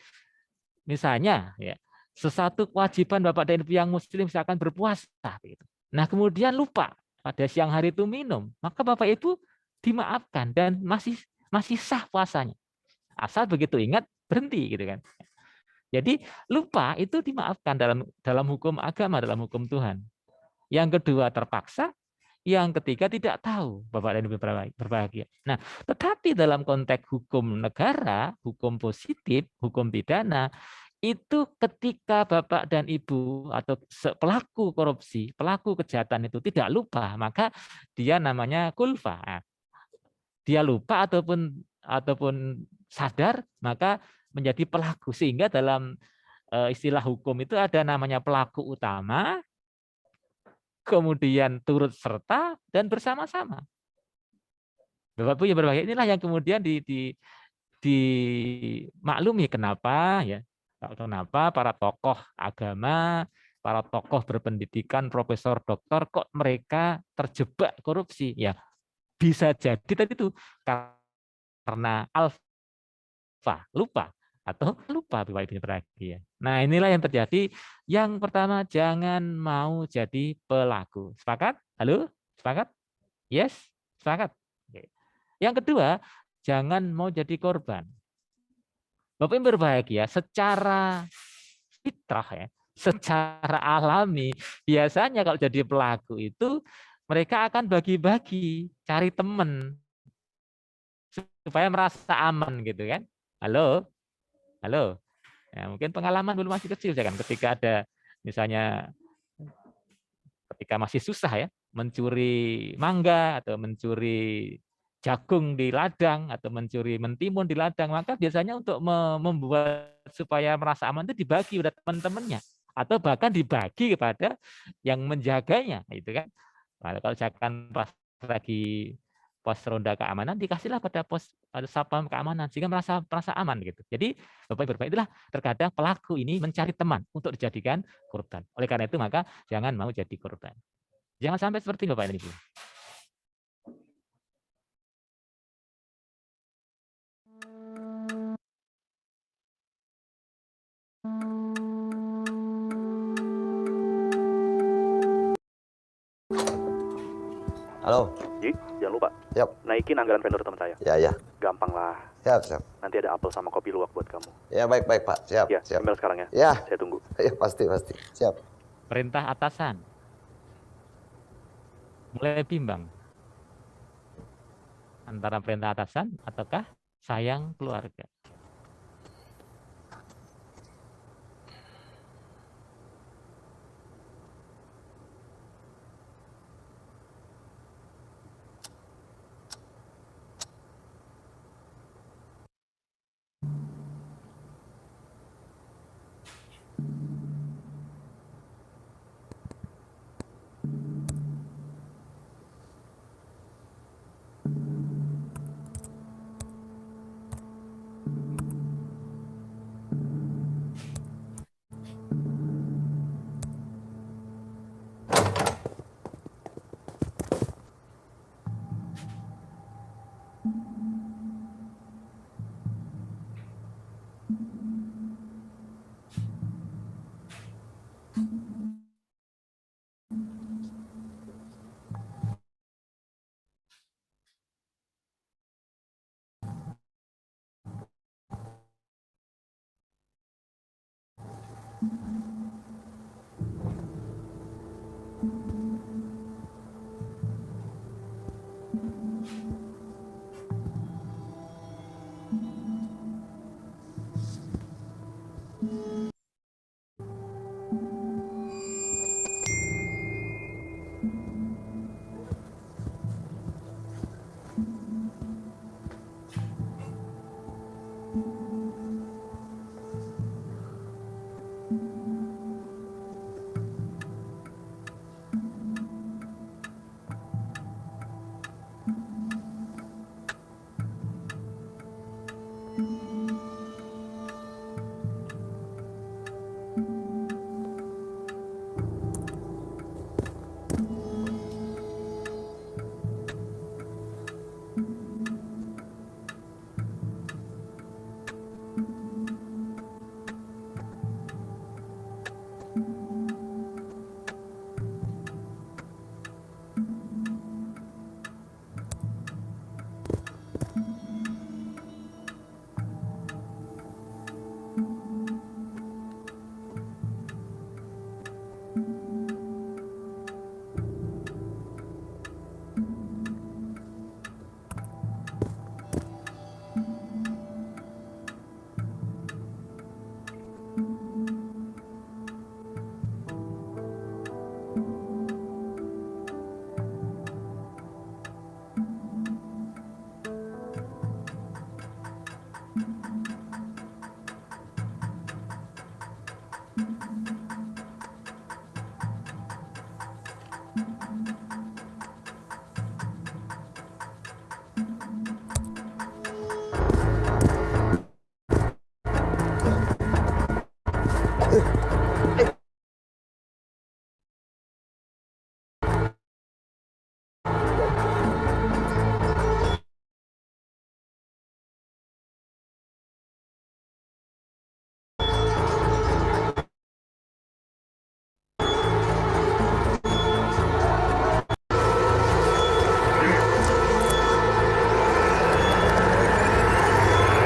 Misalnya, ya, sesuatu kewajiban Bapak dan Ibu yang muslim misalkan berpuasa. Gitu. Nah, kemudian lupa pada siang hari itu minum, maka Bapak Ibu dimaafkan dan masih sah puasanya. Asal begitu ingat, berhenti, gitu kan. Jadi lupa itu dimaafkan dalam hukum agama, dalam hukum Tuhan. Yang kedua terpaksa, yang ketiga tidak tahu, Bapak dan Ibu berbahagia. Nah, tetapi dalam konteks hukum negara, hukum positif, hukum pidana, itu ketika Bapak dan Ibu atau pelaku korupsi, pelaku kejahatan itu tidak lupa, maka dia namanya kulfa. dia lupa ataupun sadar, maka menjadi pelaku. Sehingga dalam istilah hukum itu ada namanya pelaku utama, kemudian turut serta, dan bersama-sama. Bapak Ibu yang berbahagia, inilah yang kemudian dimaklumi kenapa para tokoh agama, para tokoh berpendidikan, profesor, doktor, kok mereka terjebak korupsi. Ya, bisa jadi tadi itu karena lupa Bapak Ibu berbahagia. Nah, inilah yang terjadi. Yang pertama, jangan mau jadi pelaku. Sepakat? Halo? Sepakat? Yes? Sepakat? Oke. Yang kedua, jangan mau jadi korban. Bapak Ibu berbahagia, secara fitrah ya, secara alami, biasanya kalau jadi pelaku itu mereka akan bagi-bagi, cari teman supaya merasa aman gitu kan. Halo? Halo. Ya, mungkin pengalaman dulu masih kecil ya kan, ketika ada misalnya ketika masih susah ya, mencuri mangga atau mencuri jagung di ladang atau mencuri mentimun di ladang, maka biasanya untuk membuat supaya merasa aman itu dibagi udah teman-temannya atau bahkan dibagi kepada yang menjaganya, itu kan. Nah, kalau misalkan pas lagi pos ronda keamanan dikasihlah pada satpam keamanan sehingga merasa aman gitu. Jadi Bapak Ibu itulah terkadang pelaku ini mencari teman untuk dijadikan korban. Oleh karena itu maka jangan mau jadi korban. Jangan sampai seperti Bapak Ibu. Halo. Ji, jangan lupa. Siap. Naikin anggaran vendor teman saya. Ya. Gampang lah. Siap. Nanti ada apel sama kopi luwak buat kamu. Ya, baik, Pak. Siap. Ya, siap. email sekarang ya. Ya. Saya tunggu. Ya, pasti. Siap. Perintah atasan. Mulai bimbang. Antara perintah atasan ataukah sayang keluarga.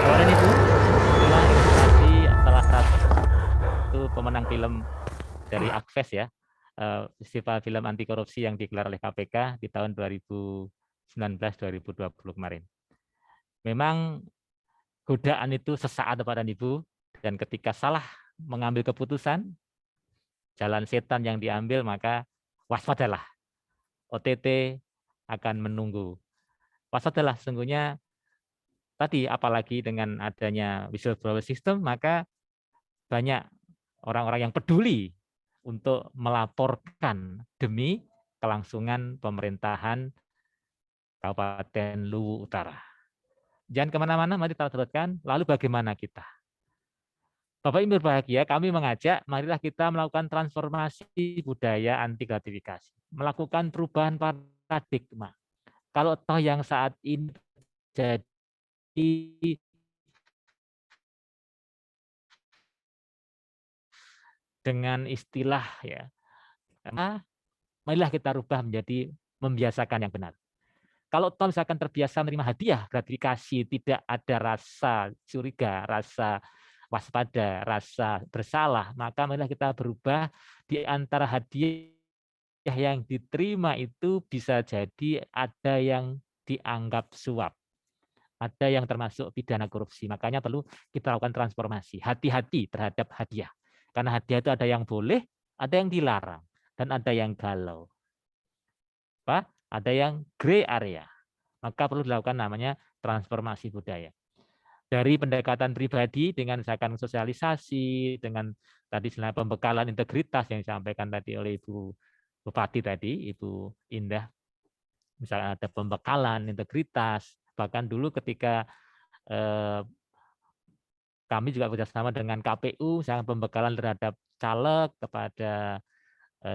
Bapak dan Ibu, inilah ilustrasi salah satu pemenang film dari Akves ya, festival film anti korupsi yang digelar oleh KPK di tahun 2019-2020 kemarin. Memang godaan itu sesaat Bapak dan Ibu, dan ketika salah mengambil keputusan, jalan setan yang diambil, maka waspadalah. OTT akan menunggu. Waspadalah, sesungguhnya tadi apalagi dengan adanya whistleblower system, maka banyak orang-orang yang peduli untuk melaporkan demi kelangsungan pemerintahan Kabupaten Luwu Utara. Jangan kemana-mana, mari kita teruskan. Lalu bagaimana kita? Bapak Ibu berbahagia, kami mengajak, marilah kita melakukan transformasi budaya anti gratifikasi, melakukan perubahan paradigma. Kalau toh yang saat ini jadi dengan istilah ya, marilah kita rubah menjadi membiasakan yang benar. Kalau toh misalkan terbiasa menerima hadiah, gratifikasi, tidak ada rasa curiga, rasa waspada, rasa bersalah, maka marilah kita berubah. Di antara hadiah yang diterima itu bisa jadi ada yang dianggap suap, ada yang termasuk pidana korupsi. Makanya perlu kita lakukan transformasi. Hati-hati terhadap hadiah. Karena hadiah itu ada yang boleh, ada yang dilarang, dan ada yang galau. Ada yang gray area. Maka perlu dilakukan namanya transformasi budaya. Dari pendekatan pribadi dengan misalkan sosialisasi, dengan tadi sebenarnya pembekalan integritas yang disampaikan tadi oleh Ibu Bupati tadi, Ibu Indah. Misalnya ada pembekalan integritas, bahkan dulu ketika kami juga bekerjasama dengan KPU, misalnya pembekalan terhadap caleg kepada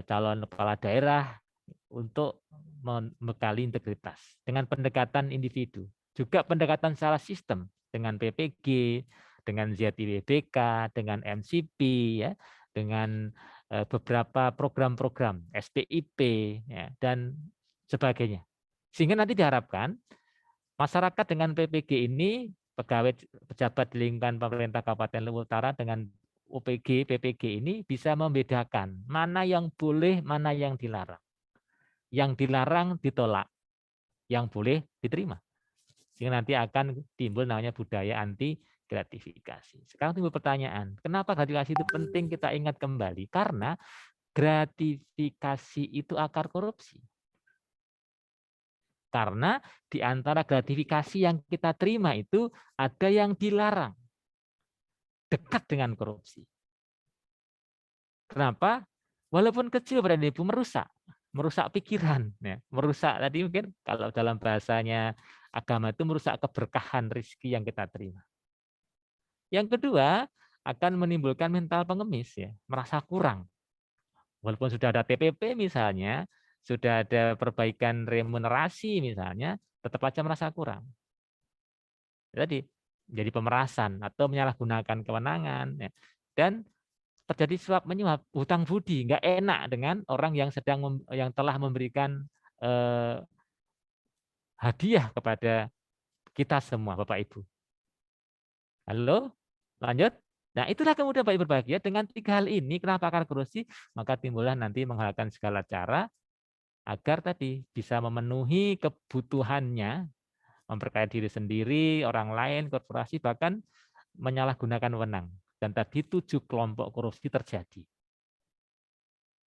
calon kepala daerah untuk membekali integritas dengan pendekatan individu, juga pendekatan secara sistem dengan PPG, dengan ZIWBK, dengan MCP, ya, dengan beberapa program-program SPIP, ya, dan sebagainya. Sehingga nanti diharapkan masyarakat dengan PPG ini, pegawai pejabat di lingkungan pemerintah Kabupaten Luwu Utara dengan OPG, PPG ini bisa membedakan mana yang boleh, mana yang dilarang. Yang dilarang ditolak, yang boleh diterima. Sehingga nanti akan timbul namanya budaya anti gratifikasi. Sekarang timbul pertanyaan, kenapa gratifikasi itu penting kita ingat kembali? Karena gratifikasi itu akar korupsi. Karena di antara gratifikasi yang kita terima itu ada yang dilarang, dekat dengan korupsi. Kenapa? Walaupun kecil berarti Ibu merusak pikiran, ya. Merusak tadi mungkin kalau dalam bahasanya agama itu merusak keberkahan rezeki yang kita terima. Yang kedua akan menimbulkan mental pengemis, ya, merasa kurang. Walaupun sudah ada TPP misalnya, sudah ada perbaikan remunerasi misalnya, tetap aja merasa kurang. Jadi jadi pemerasan atau menyalahgunakan kewenangan, ya. Dan terjadi suap menyuap, hutang budi, nggak enak dengan orang yang yang telah memberikan hadiah kepada kita semua, Bapak Ibu. Halo, lanjut. Nah, itulah kemudian Bapak Ibu berbahagia dengan 3 hal ini. Kenapa akar korupsi? Maka timbullah nanti menghalalkan segala cara agar tadi bisa memenuhi kebutuhannya, memperkaya diri sendiri, orang lain, korporasi, bahkan menyalahgunakan wewenang. Dan tadi 7 kelompok korupsi terjadi.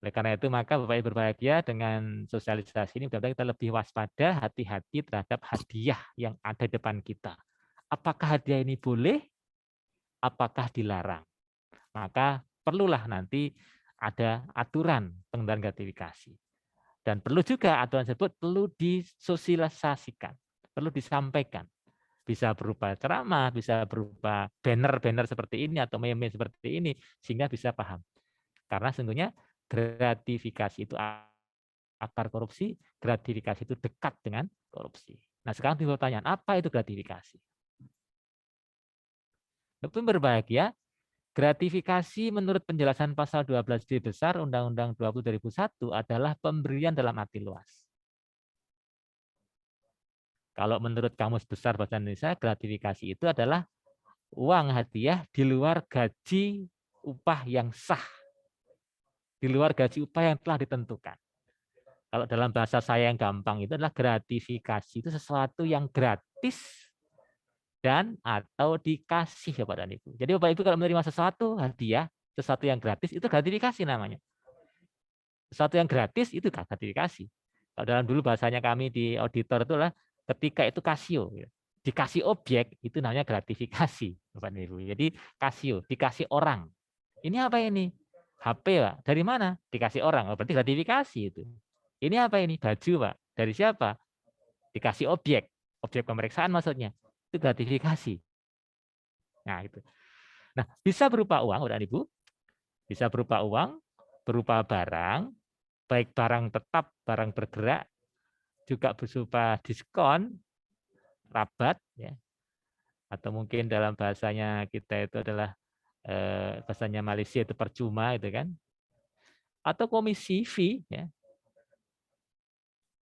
Oleh karena itu, maka Bapak Ibu berbahagia dengan sosialisasi ini, mudah-mudahan kita lebih waspada, hati-hati terhadap hadiah yang ada di depan kita. apakah hadiah ini boleh, apakah dilarang. Maka perlulah nanti ada aturan pengendalian gratifikasi. Dan perlu juga aturan tersebut perlu disosialisasikan, perlu disampaikan. Bisa berupa ceramah, bisa berupa banner-banner seperti ini atau meme seperti ini, sehingga bisa paham. Karena sesungguhnya gratifikasi itu akar korupsi, gratifikasi itu dekat dengan korupsi. Nah, sekarang timbul pertanyaan, apa itu gratifikasi? Lebih berbahagia, gratifikasi menurut penjelasan pasal 12D besar Undang-Undang 20/2001 adalah pemberian dalam arti luas. Kalau menurut Kamus Besar Bahasa Indonesia, gratifikasi itu adalah uang hadiah di luar gaji upah yang sah. Di luar gaji upah yang telah ditentukan. Kalau dalam bahasa saya yang gampang itu adalah gratifikasi itu sesuatu yang gratis dan atau dikasih Bapak dan Ibu. Jadi Bapak Ibu kalau menerima sesuatu hadiah, sesuatu yang gratis itu gratifikasi namanya. Sesuatu yang gratis itu gratifikasi. Kalau dalam dulu bahasanya kami di auditor itu adalah ketika itu kasio, dikasih objek itu namanya gratifikasi, Bapak dan Ibu. Jadi kasio, dikasih orang. Ini apa ini? HP, Pak. Dari mana? Dikasih orang. Oh, berarti gratifikasi itu. Ini apa ini? Baju, Pak. Dari siapa? Dikasih objek. Objek pemeriksaan maksudnya. Itu gratifikasi. Nah, itu. Nah, bisa berupa uang, Bapak dan Ibu. Bisa berupa uang, berupa barang, baik barang tetap, barang bergerak, juga berupa diskon, rabat, ya, atau mungkin dalam bahasanya kita itu adalah bahasanya Malaysia itu percuma, itu kan, atau komisi fee, ya,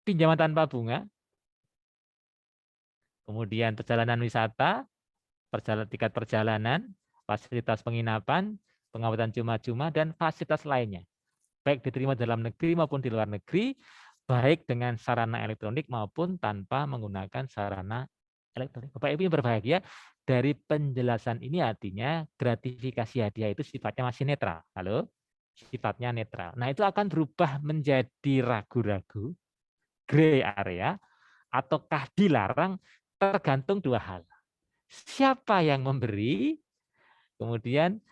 pinjaman tanpa bunga, kemudian perjalanan wisata, tiket perjalanan, fasilitas penginapan, pengawatan cuma-cuma, dan fasilitas lainnya, baik diterima dalam negeri maupun di luar negeri, baik dengan sarana elektronik maupun tanpa menggunakan sarana elektronik. Bapak Ibu yang berbahagia, dari penjelasan ini artinya gratifikasi hadiah itu sifatnya masih netral. Halo? Sifatnya netral. Nah, itu akan berubah menjadi ragu-ragu, gray area, ataukah dilarang, tergantung dua hal. Siapa yang memberi, kemudian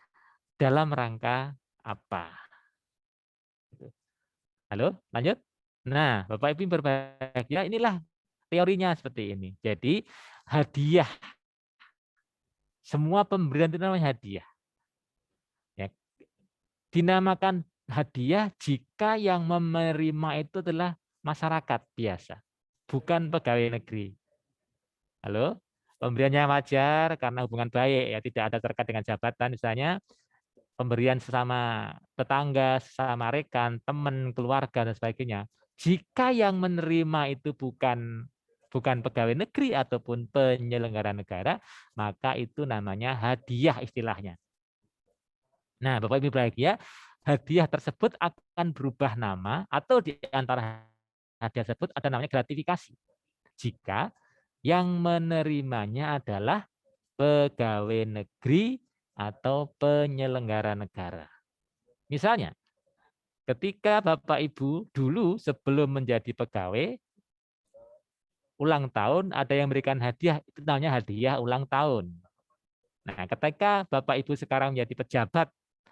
dalam rangka apa. Halo? Lanjut? Nah, Bapak Ibu berbahagia, inilah teorinya seperti ini. Jadi hadiah, semua pemberian itu namanya hadiah. Ya, dinamakan hadiah jika yang menerima itu adalah masyarakat biasa, bukan pegawai negeri. Halo? Pemberiannya wajar karena hubungan baik, ya, tidak ada terkait dengan jabatan, misalnya pemberian sesama tetangga, sesama rekan, teman, keluarga, dan sebagainya. Jika yang menerima itu bukan pegawai negeri ataupun penyelenggara negara, maka itu namanya hadiah istilahnya. Nah, Bapak Ibu berbahagia, hadiah tersebut akan berubah nama atau di antara hadiah tersebut ada namanya gratifikasi. Jika yang menerimanya adalah pegawai negeri atau penyelenggara negara. Misalnya, ketika Bapak Ibu dulu sebelum menjadi pegawai, ulang tahun ada yang memberikan hadiah, itu namanya hadiah ulang tahun. Nah, ketika Bapak Ibu sekarang menjadi pejabat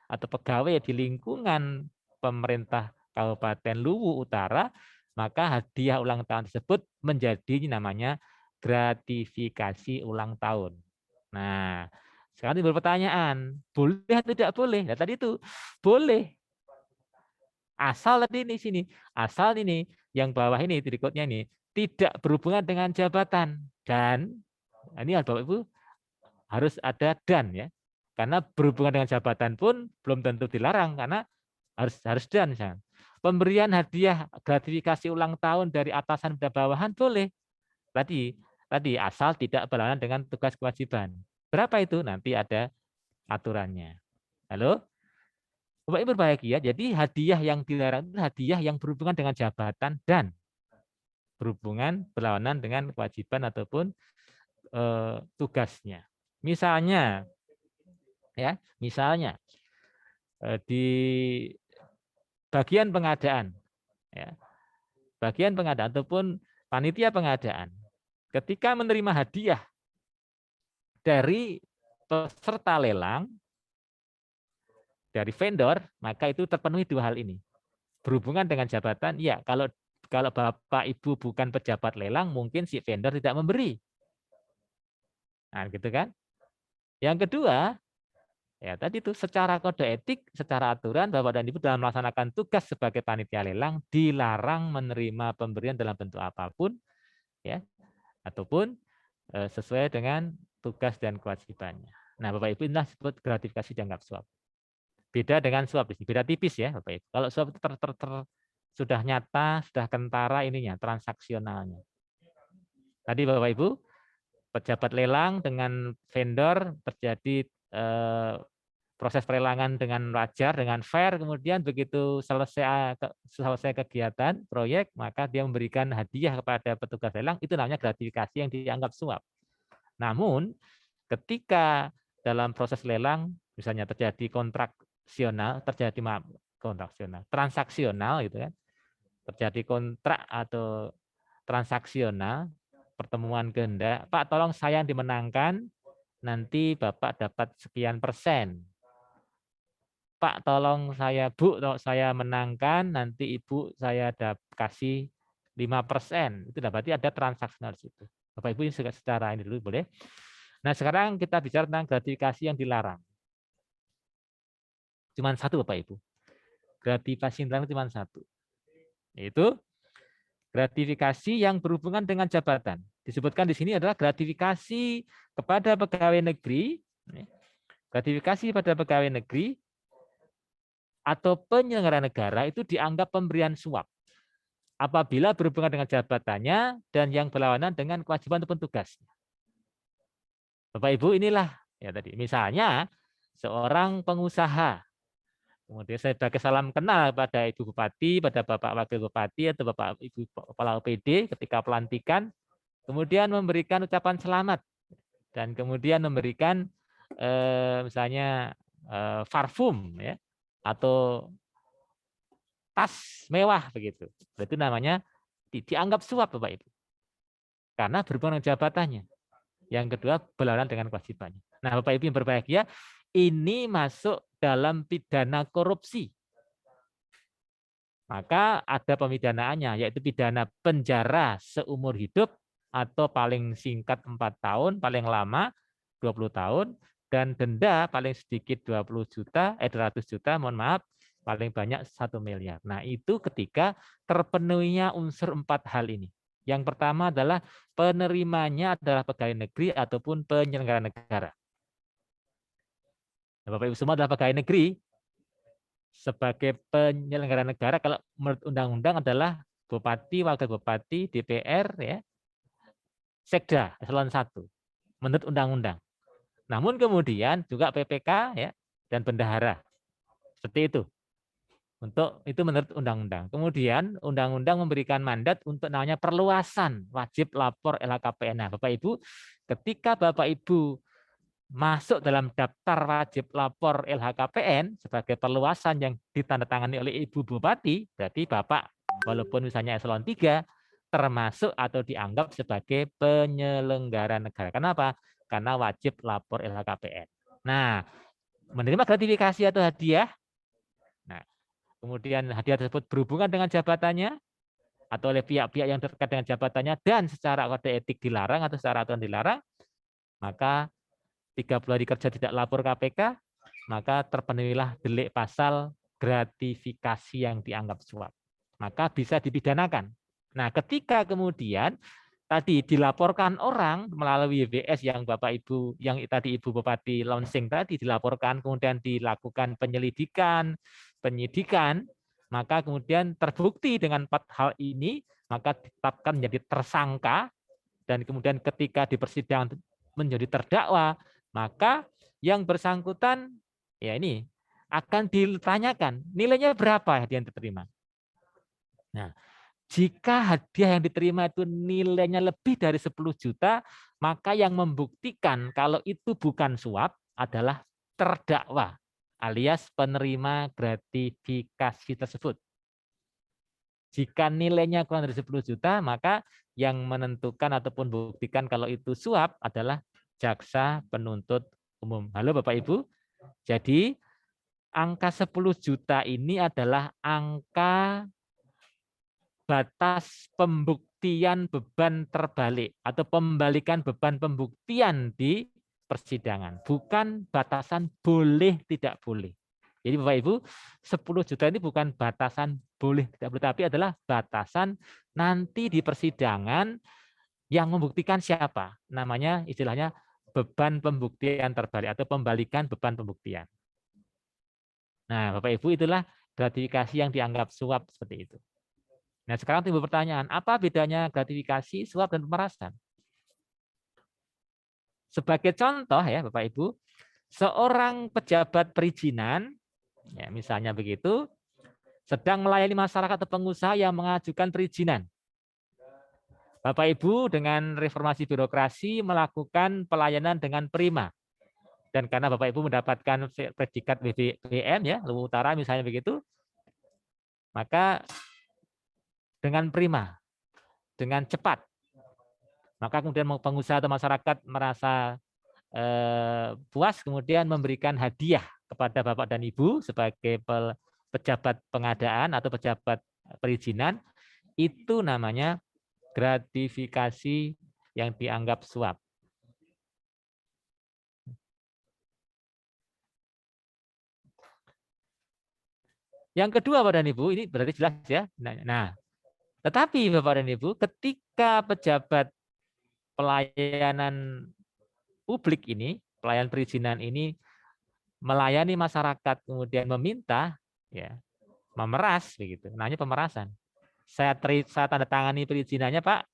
atau pegawai di lingkungan pemerintah Kabupaten Luwu Utara, maka hadiah ulang tahun tersebut menjadi namanya gratifikasi ulang tahun. Nah, sekarang timbul pertanyaan, boleh atau tidak boleh? Nah, tadi itu boleh. Asal tadi di sini, asal ini yang bawah ini berikutnya ini tidak berhubungan dengan jabatan, dan ini Bapak Ibu harus ada dan, ya, karena berhubungan dengan jabatan pun belum tentu dilarang karena harus dan. Misalnya. Pemberian hadiah gratifikasi ulang tahun dari atasan pada bawahan boleh. Tadi asal tidak berlawanan dengan tugas kewajiban. Berapa itu? Nanti ada aturannya. Halo? Bapak Ibu berbahagia, jadi hadiah yang dilarang itu hadiah yang berhubungan dengan jabatan dan berhubungan berlawanan dengan kewajiban ataupun tugasnya. Misalnya, ya, misalnya di bagian pengadaan, ya, bagian pengadaan ataupun panitia pengadaan, ketika menerima hadiah dari peserta lelang, dari vendor, maka itu terpenuhi dua hal ini. Berhubungan dengan jabatan, ya kalau Bapak Ibu bukan pejabat lelang, mungkin si vendor tidak memberi. Nah, gitu kan? Yang kedua, ya tadi itu secara kode etik, secara aturan Bapak dan Ibu dalam melaksanakan tugas sebagai panitia lelang dilarang menerima pemberian dalam bentuk apapun, ya, ataupun sesuai dengan tugas dan kewajibannya. Nah, Bapak Ibu, inilah disebut gratifikasi dianggap suap. Beda dengan suap, beda tipis ya, Bapak Ibu. Kalau suap itu sudah nyata, sudah kentara ininya, transaksionalnya. Tadi Bapak Ibu, pejabat lelang dengan vendor terjadi proses pelelangan dengan wajar, dengan fair, kemudian begitu selesai kegiatan proyek, maka dia memberikan hadiah kepada petugas lelang, itu namanya gratifikasi yang dianggap suap. Namun, ketika dalam proses lelang, misalnya terjadi transaksional gitu kan, terjadi kontrak atau transaksional, pertemuan kehendak, Pak tolong saya yang dimenangkan, nanti Bapak dapat sekian persen. Pak tolong saya, Bu, kalau saya menangkan, nanti Ibu saya kasih 5%. Itu berarti ada transaksional di situ. Bapak Ibu ini secara ini dulu boleh. Nah, sekarang kita bicara tentang gratifikasi yang dilarang. Cuman satu Bapak Ibu. Gratifikasi yang dilarang cuma satu. Yaitu gratifikasi yang berhubungan dengan jabatan. Disebutkan di sini adalah gratifikasi kepada pegawai negeri, gratifikasi pada pegawai negeri atau penyelenggara negara itu dianggap pemberian suap apabila berhubungan dengan jabatannya dan yang berlawanan dengan kewajiban ataupun tugasnya. Bapak Ibu, inilah ya tadi. Misalnya seorang pengusaha, kemudian saya sebagai salam kenal pada Ibu Bupati, pada Bapak Wakil Bupati atau Bapak Ibu Kepala OPD ketika pelantikan, kemudian memberikan ucapan selamat dan kemudian memberikan misalnya parfum ya atau tas mewah begitu. Itu namanya dianggap suap Bapak Ibu. Karena berhubungan dengan jabatannya. Yang kedua, berlawanan dengan kewajibannya. Nah, Bapak Ibu yang berbahagia, ini masuk dalam pidana korupsi. Maka ada pemidanaannya, yaitu pidana penjara seumur hidup atau paling singkat 4 tahun, paling lama 20 tahun, dan denda paling sedikit 200 juta, mohon maaf, paling banyak 1 miliar. Nah, itu ketika terpenuhinya unsur 4 hal ini. Yang pertama adalah penerimanya adalah pegawai negeri ataupun penyelenggara negara. Nah, Bapak Ibu semua adalah pegawai negeri. Sebagai penyelenggara negara, kalau menurut undang-undang adalah Bupati, Wakil Bupati, DPR, ya, Sekda, eselon 1, menurut undang-undang. Namun kemudian juga PPK ya, dan bendahara. Seperti itu. Untuk itu menurut undang-undang. Kemudian undang-undang memberikan mandat untuk namanya perluasan wajib lapor LHKPN. Nah, Bapak Ibu, ketika Bapak Ibu masuk dalam daftar wajib lapor LHKPN sebagai perluasan yang ditandatangani oleh Ibu Bupati, berarti Bapak walaupun misalnya eselon 3 termasuk atau dianggap sebagai penyelenggara negara. Kenapa? Karena wajib lapor LHKPN. Nah, menerima gratifikasi atau hadiah. Nah, kemudian hadiah tersebut berhubungan dengan jabatannya atau oleh pihak-pihak yang terkait dengan jabatannya dan secara kode etik dilarang atau secara aturan dilarang, maka 30 hari kerja tidak lapor KPK, maka terpenuhilah delik pasal gratifikasi yang dianggap suap. Maka bisa dipidanakan. Nah, ketika kemudian tadi dilaporkan orang melalui WBS yang Bapak Ibu, yang tadi Ibu Bupati launching tadi dilaporkan, kemudian dilakukan penyelidikan, penyidikan, maka kemudian terbukti dengan 4 hal ini, maka ditetapkan menjadi tersangka, dan kemudian ketika di persidangan menjadi terdakwa, maka yang bersangkutan ya ini akan ditanyakan nilainya berapa yang diterima. Nah, jika hadiah yang diterima itu nilainya lebih dari 10 juta, maka yang membuktikan kalau itu bukan suap adalah terdakwa alias penerima gratifikasi tersebut. Jika nilainya kurang dari 10 juta, maka yang menentukan ataupun buktikan kalau itu suap adalah jaksa penuntut umum. Halo Bapak Ibu. Jadi angka 10 juta ini adalah angka batas pembuktian beban terbalik atau pembalikan beban pembuktian di persidangan, bukan batasan boleh tidak boleh. Jadi Bapak Ibu, 10 juta ini bukan batasan boleh tidak boleh, tapi adalah batasan nanti di persidangan yang membuktikan siapa. Namanya istilahnya beban pembuktian terbalik atau pembalikan beban pembuktian. Nah, Bapak Ibu, itulah gratifikasi yang dianggap suap seperti itu. Nah, sekarang timbul pertanyaan, apa bedanya gratifikasi, suap, dan pemerasan? Sebagai contoh ya Bapak Ibu, seorang pejabat perizinan, ya, misalnya begitu, sedang melayani masyarakat atau pengusaha yang mengajukan perizinan. Bapak Ibu dengan reformasi birokrasi melakukan pelayanan dengan prima. Dan karena Bapak Ibu mendapatkan predikat BBM, ya, Luwu Utara misalnya begitu, maka dengan prima, dengan cepat, maka kemudian pengusaha atau masyarakat merasa puas, kemudian memberikan hadiah kepada Bapak dan Ibu sebagai pejabat pengadaan atau pejabat perizinan. Itu namanya gratifikasi yang dianggap suap. Yang kedua Bapak dan Ibu, ini berarti jelas ya. Nah, tetapi Bapak dan Ibu, ketika pejabat pelayanan publik ini, pelayan perizinan ini melayani masyarakat kemudian meminta, ya, memeras begitu, namanya pemerasan. Saya tanda tangani perizinannya Pak,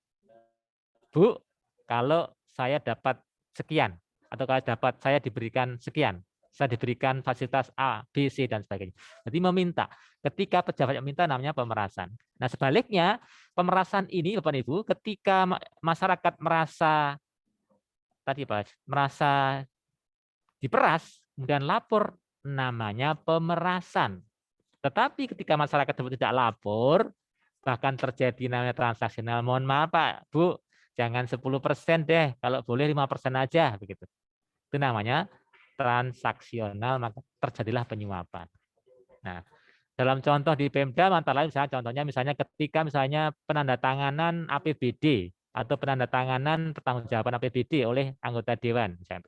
Bu, kalau saya dapat sekian atau kalau saya diberikan sekian, saya diberikan fasilitas A, B, C, dan sebagainya. Jadi meminta. Ketika pejabat yang minta namanya pemerasan. Nah sebaliknya, pemerasan ini Bapak dan Ibu, ketika masyarakat merasa diperas, kemudian lapor, namanya pemerasan. Tetapi ketika masyarakat tersebut tidak lapor, bahkan terjadi namanya transaksional, mohon maaf Pak, Bu, jangan 10% deh, kalau boleh 5% aja, begitu. Itu namanya transaksional, maka terjadilah penyuapan. Nah, dalam contoh di Pemda, antara lain misalnya ketika misalnya penandatanganan APBD atau penandatanganan pertanggungjawaban APBD oleh anggota dewan, misalnya.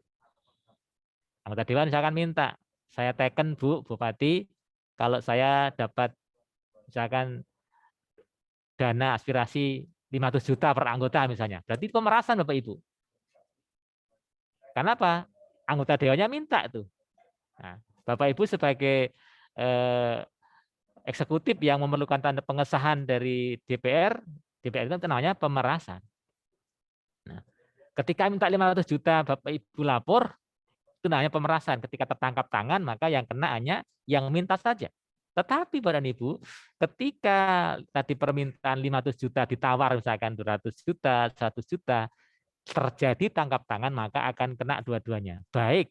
Anggota dewan misalkan minta, saya teken Bu Bupati, kalau saya dapat misalkan dana aspirasi 500 juta per anggota misalnya, berarti pemerasan Bapak Ibu. Kenapa? Anggota dewannya minta itu. Nah, Bapak Ibu sebagai eksekutif yang memerlukan tanda pengesahan dari DPR itu namanya pemerasan. Nah, ketika minta 500 juta Bapak Ibu lapor, itu namanya pemerasan. Ketika tertangkap tangan, maka yang kena hanya yang minta saja. Tetapi Bapak dan Ibu, ketika tadi permintaan 500 juta ditawar misalkan 200 juta, 100 juta, terjadi tangkap tangan, maka akan kena dua-duanya. Baik,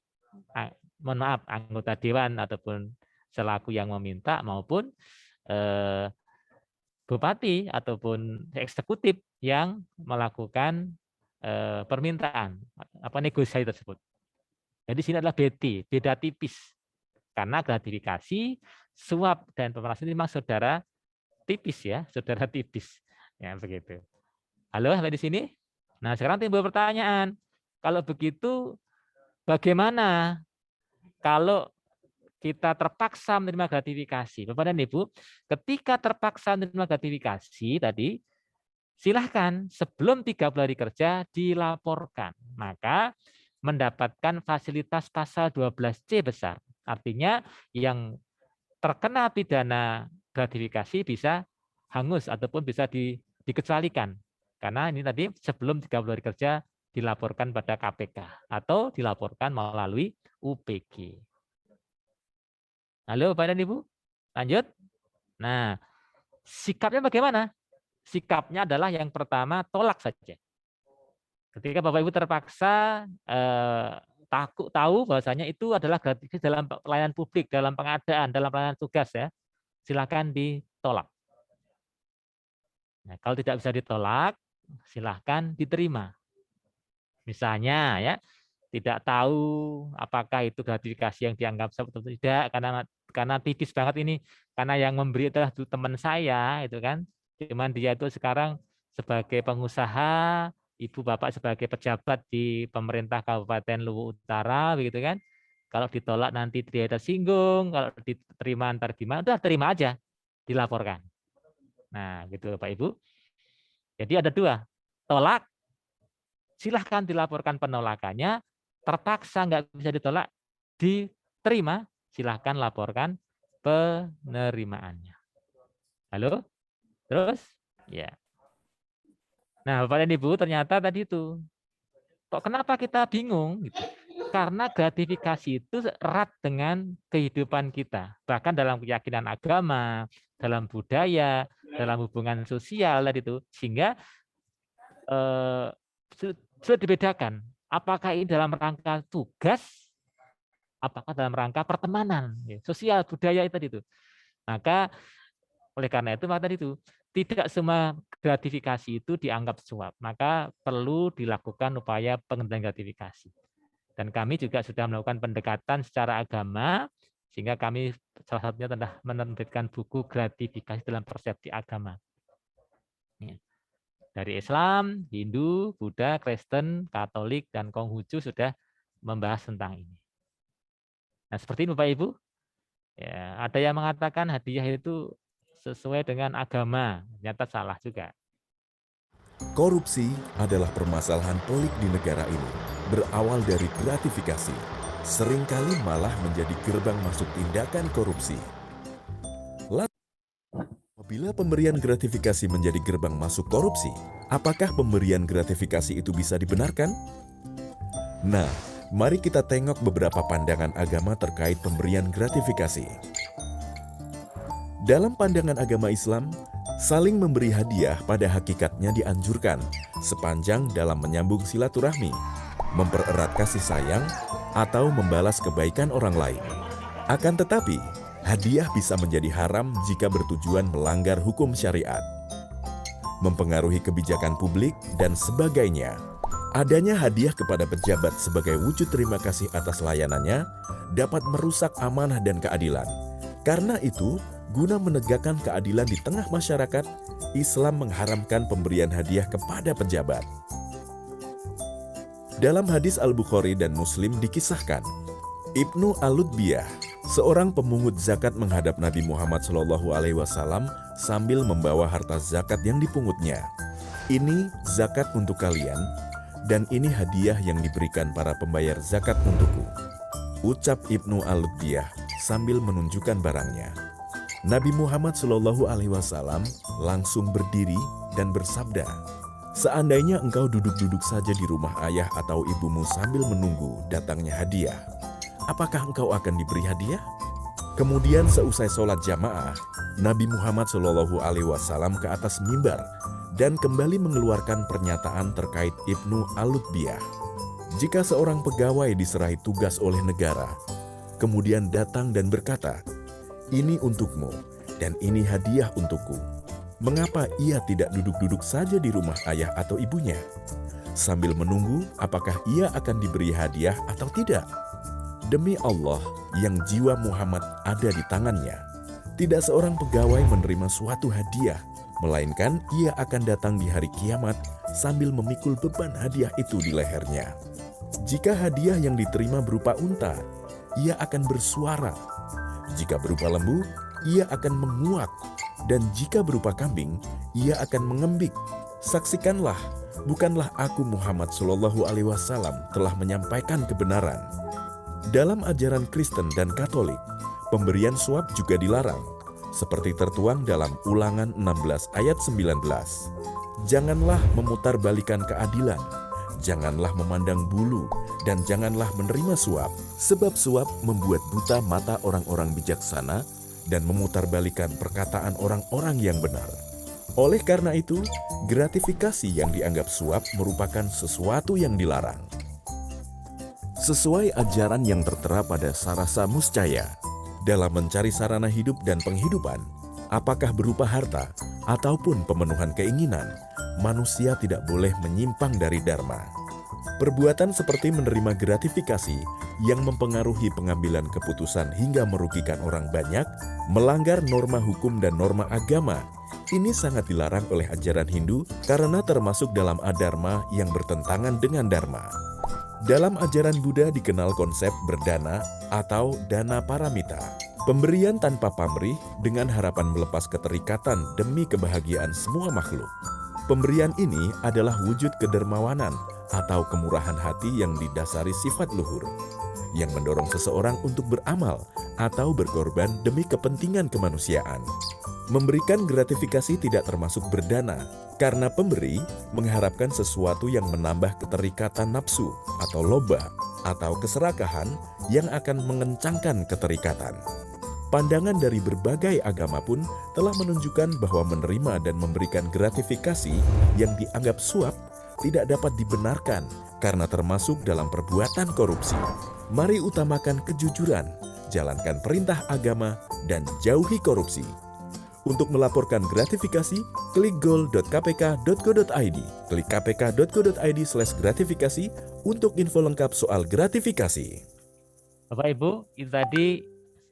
mohon maaf, anggota dewan ataupun selaku yang meminta maupun bupati ataupun eksekutif yang melakukan permintaan negosiasi tersebut. Jadi sini adalah beda tipis. Karena gratifikasi, suap dan pemerasan ini memang saudara tipis ya, saudara tipis. Ya begitu. Halo, sampai di sini? Nah, sekarang timbul pertanyaan. Kalau begitu bagaimana kalau kita terpaksa menerima gratifikasi? Bapak dan Ibu, ketika terpaksa menerima gratifikasi tadi, silahkan sebelum 30 hari kerja dilaporkan. Maka mendapatkan fasilitas pasal 12C besar. Artinya yang terkena pidana gratifikasi bisa hangus ataupun bisa dikecualikan. Karena ini tadi sebelum 30 hari kerja dilaporkan pada KPK atau dilaporkan melalui UPG. Halo Bapak dan Ibu, lanjut. Nah, sikapnya bagaimana? Sikapnya adalah yang pertama, tolak saja. Ketika Bapak Ibu terpaksa tahu bahwasanya itu adalah gratifikasi dalam pelayanan publik, dalam pengadaan, dalam pelayanan tugas ya, silakan ditolak. Nah, kalau tidak bisa ditolak, silahkan diterima. Misalnya ya, tidak tahu apakah itu gratifikasi yang dianggap suap atau tidak, karena tipis banget ini, karena yang memberi adalah teman saya itu kan, cuman dia itu sekarang sebagai pengusaha, ibu bapak sebagai pejabat di pemerintah Kabupaten Luwu Utara begitu kan. Kalau ditolak nanti dia tersinggung, kalau diterima ntar gimana, udah terima aja, dilaporkan. Nah gitu Bapak Ibu. Jadi ada dua, tolak, silahkan dilaporkan penolakannya, terpaksa nggak bisa ditolak, diterima, silahkan laporkan penerimaannya. Halo? Terus? Ya. Nah, Bapak dan Ibu, ternyata tadi itu, kok kenapa kita bingung? Gitu. Karena gratifikasi itu erat dengan kehidupan kita. Bahkan dalam keyakinan agama, dalam budaya, dalam hubungan sosial tadi itu. Sehingga sudah dibedakan. Apakah ini dalam rangka tugas, apakah dalam rangka pertemanan, sosial, budaya itu. Maka oleh karena itu, maka tadi itu, tidak semua gratifikasi itu dianggap suap. Maka perlu dilakukan upaya pengendalian gratifikasi. Dan kami juga sudah melakukan pendekatan secara agama, sehingga kami salah satunya telah menerbitkan buku gratifikasi dalam persepsi agama. Dari Islam, Hindu, Buddha, Kristen, Katolik, dan Konghucu sudah membahas tentang ini. Nah, seperti ini Bapak Ibu. Ya, ada yang mengatakan hadiah itu sesuai dengan agama, ternyata salah juga. Korupsi adalah permasalahan pelik di negara ini, berawal dari gratifikasi, seringkali malah menjadi gerbang masuk tindakan korupsi. Apabila pemberian gratifikasi menjadi gerbang masuk korupsi, apakah pemberian gratifikasi itu bisa dibenarkan? Nah, mari kita tengok beberapa pandangan agama terkait pemberian gratifikasi. Dalam pandangan agama Islam, saling memberi hadiah pada hakikatnya dianjurkan sepanjang dalam menyambung silaturahmi, mempererat kasih sayang, atau membalas kebaikan orang lain. Akan tetapi, hadiah bisa menjadi haram jika bertujuan melanggar hukum syariat, mempengaruhi kebijakan publik, dan sebagainya. Adanya hadiah kepada pejabat sebagai wujud terima kasih atas layanannya dapat merusak amanah dan keadilan. Karena itu, guna menegakkan keadilan di tengah masyarakat, Islam mengharamkan pemberian hadiah kepada pejabat. Dalam hadis Al-Bukhari dan Muslim dikisahkan, Ibnu Al-Lutbiyah, seorang pemungut zakat menghadap Nabi Muhammad SAW sambil membawa harta zakat yang dipungutnya. Ini zakat untuk kalian, dan ini hadiah yang diberikan para pembayar zakat untukku, ucap Ibnu Al-Lutbiyah sambil menunjukkan barangnya. Nabi Muhammad SAW langsung berdiri dan bersabda, "Seandainya engkau duduk-duduk saja di rumah ayah atau ibumu sambil menunggu datangnya hadiah, apakah engkau akan diberi hadiah?" Kemudian seusai sholat jamaah, Nabi Muhammad SAW ke atas mimbar dan kembali mengeluarkan pernyataan terkait Ibnu Al-Lutbiyah. Jika seorang pegawai diserahi tugas oleh negara, kemudian datang dan berkata, "Ini untukmu, dan ini hadiah untukku," mengapa ia tidak duduk-duduk saja di rumah ayah atau ibunya, sambil menunggu apakah ia akan diberi hadiah atau tidak? Demi Allah yang jiwa Muhammad ada di tangannya, tidak seorang pegawai menerima suatu hadiah, melainkan ia akan datang di hari kiamat sambil memikul beban hadiah itu di lehernya. Jika hadiah yang diterima berupa unta, ia akan bersuara. Jika berupa lembu, ia akan menguak, dan jika berupa kambing, ia akan mengembik. Saksikanlah, bukanlah aku Muhammad SAW telah menyampaikan kebenaran. Dalam ajaran Kristen dan Katolik, pemberian suap juga dilarang, seperti tertuang dalam Ulangan 16 ayat 19. Janganlah memutarbalikan keadilan, janganlah memandang bulu, dan janganlah menerima suap, sebab suap membuat buta mata orang-orang bijaksana dan memutarbalikan perkataan orang-orang yang benar. Oleh karena itu, gratifikasi yang dianggap suap merupakan sesuatu yang dilarang. Sesuai ajaran yang tertera pada Sarasa Muscaya, dalam mencari sarana hidup dan penghidupan, apakah berupa harta ataupun pemenuhan keinginan, manusia tidak boleh menyimpang dari dharma. Perbuatan seperti menerima gratifikasi yang mempengaruhi pengambilan keputusan hingga merugikan orang banyak, melanggar norma hukum dan norma agama. Ini sangat dilarang oleh ajaran Hindu karena termasuk dalam adharma yang bertentangan dengan dharma. Dalam ajaran Buddha dikenal konsep berdana atau dana paramita. Pemberian tanpa pamrih dengan harapan melepas keterikatan demi kebahagiaan semua makhluk. Pemberian ini adalah wujud kedermawanan atau kemurahan hati yang didasari sifat luhur, yang mendorong seseorang untuk beramal atau berkorban demi kepentingan kemanusiaan. Memberikan gratifikasi tidak termasuk berdana, karena pemberi mengharapkan sesuatu yang menambah keterikatan nafsu atau loba, atau keserakahan yang akan mengencangkan keterikatan. Pandangan dari berbagai agama pun telah menunjukkan bahwa menerima dan memberikan gratifikasi yang dianggap suap tidak dapat dibenarkan karena termasuk dalam perbuatan korupsi. Mari utamakan kejujuran, jalankan perintah agama, dan jauhi korupsi. Untuk melaporkan gratifikasi, klik goal.kpk.go.id. Klik kpk.go.id/gratifikasi untuk info lengkap soal gratifikasi. Bapak Ibu, itu tadi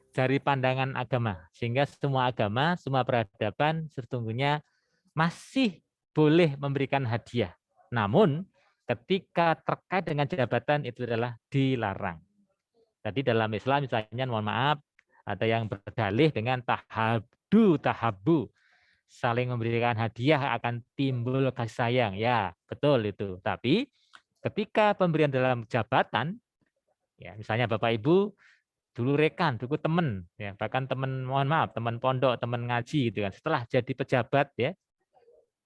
dari pandangan agama, sehingga semua agama, semua peradaban sesungguhnya masih boleh memberikan hadiah. Namun, ketika terkait dengan jabatan itu adalah dilarang. Tadi dalam Islam misalnya, mohon maaf, ada yang berdalih dengan tahabu, saling memberikan hadiah akan timbul kasih sayang. Ya, betul itu. Tapi ketika pemberian dalam jabatan, ya misalnya Bapak Ibu dulu rekan, dulu teman, ya bahkan teman, mohon maaf, teman pondok, teman ngaji gitu kan. Setelah jadi pejabat ya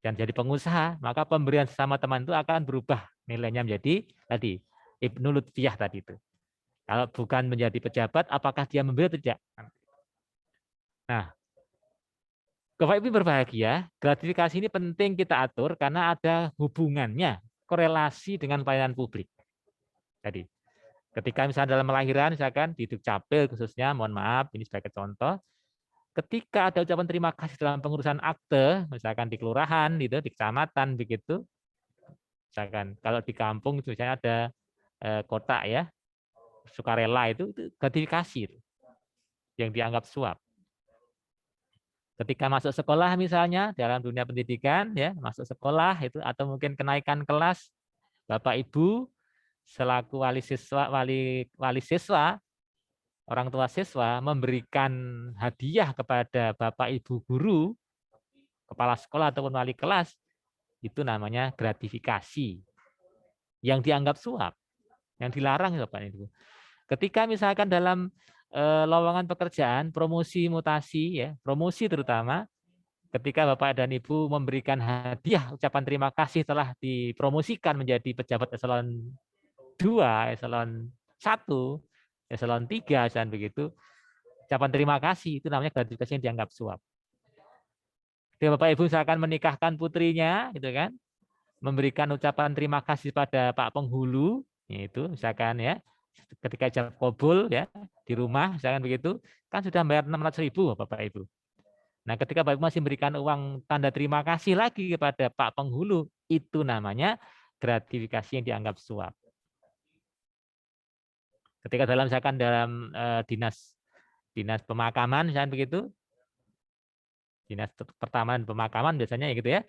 dan jadi pengusaha, maka pemberian sama teman itu akan berubah nilainya menjadi tadi Ibnu Lutfiyah tadi itu. Kalau bukan menjadi pejabat, apakah dia memberi atau tidak? Nah, Bapak Ibu berbahagia, gratifikasi ini penting kita atur karena ada hubungannya, korelasi dengan pelayanan publik. Jadi, ketika misalnya dalam melahirkan, misalkan di Dukcapil khususnya, mohon maaf, ini sebagai contoh, ketika ada ucapan terima kasih dalam pengurusan akte, misalkan di kelurahan, gitu, di kecamatan, begitu, misalkan kalau di kampung, misalnya ada kotak ya, sukarela itu gratifikasi itu, yang dianggap suap. Ketika masuk sekolah misalnya dalam dunia pendidikan ya, masuk sekolah itu atau mungkin kenaikan kelas, Bapak Ibu selaku wali siswa, orang tua siswa memberikan hadiah kepada Bapak Ibu guru, kepala sekolah ataupun wali kelas, itu namanya gratifikasi yang dianggap suap, yang dilarang Bapak Ibu. Ketika misalkan dalam lowongan pekerjaan, promosi, mutasi, ya, promosi terutama, ketika Bapak dan Ibu memberikan hadiah ucapan terima kasih telah dipromosikan menjadi pejabat eselon 2, eselon 1, eselon 3, dan begitu, ucapan terima kasih itu namanya gratifikasi yang dianggap suap. Ketika Bapak Ibu misalkan menikahkan putrinya, gitu kan, memberikan ucapan terima kasih pada Pak Penghulu, itu misalkan ya, ketika ijab kabul ya di rumah misalkan begitu, kan sudah bayar 600.000 Bapak Ibu. Nah, ketika Bapak Ibu masih memberikan uang tanda terima kasih lagi kepada Pak Penghulu, itu namanya gratifikasi yang dianggap suap. Ketika dalam misalkan dalam dinas pemakaman misalkan begitu, dinas pertamanan pemakaman biasanya ya gitu ya.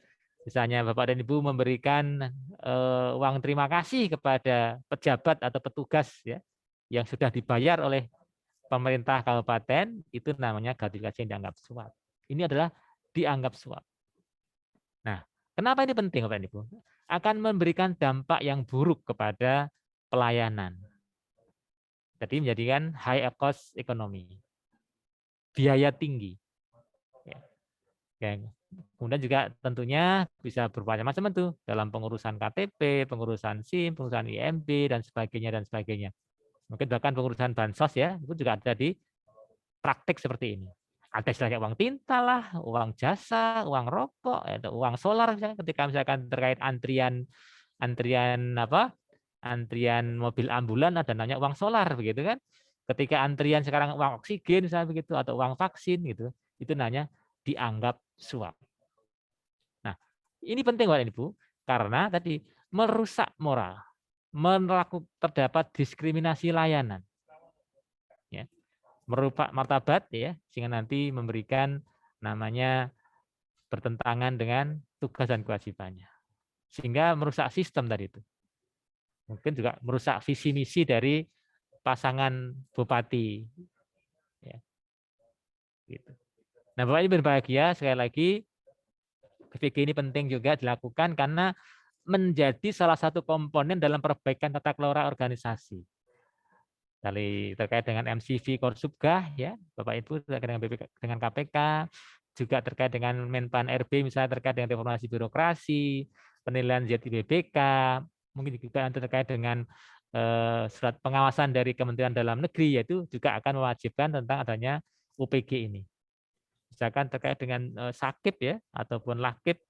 Misalnya Bapak dan Ibu memberikan uang terima kasih kepada pejabat atau petugas ya yang sudah dibayar oleh pemerintah kabupaten, itu namanya gratifikasi yang dianggap suap. Ini adalah dianggap suap. Nah, kenapa ini penting Bapak dan Ibu? Akan memberikan dampak yang buruk kepada pelayanan. Jadi menjadikan high cost ekonomi, biaya tinggi. Ya. Kemudian juga tentunya bisa bermacam-macam itu dalam pengurusan KTP, pengurusan SIM, pengurusan IMB, dan sebagainya. Mungkin bahkan pengurusan bansos ya, itu juga ada di praktik seperti ini. Ada istilahnya uang tinta lah, uang jasa, uang rokok, atau uang solar misalnya, ketika misalkan terkait antrian mobil ambulan ada namanya uang solar begitu kan. Ketika antrian sekarang uang oksigen misalnya begitu atau uang vaksin gitu, itu namanya dianggap suap. Nah, ini penting Bapak Ibu karena tadi merusak moral, terdapat diskriminasi layanan, ya, merupakan martabat, ya, sehingga nanti memberikan namanya bertentangan dengan tugas dan kewajibannya, sehingga merusak sistem tadi itu. Mungkin juga merusak visi misi dari pasangan bupati. Ya. Gitu. Nah, Bapak Ibu berbahagia, sekali lagi PPG ini penting juga dilakukan karena menjadi salah satu komponen dalam perbaikan tata kelola organisasi. Terkait dengan MCV Korsubgah, ya, Bapak Ibu, terkait dengan dengan KPK, juga terkait dengan Menpan RB, misalnya terkait dengan reformasi birokrasi, penilaian ZIBBK, mungkin juga terkait dengan surat pengawasan dari Kementerian Dalam Negeri, yaitu juga akan mewajibkan tentang adanya UPG ini. Misalkan terkait dengan sakit, ya, ataupun lakip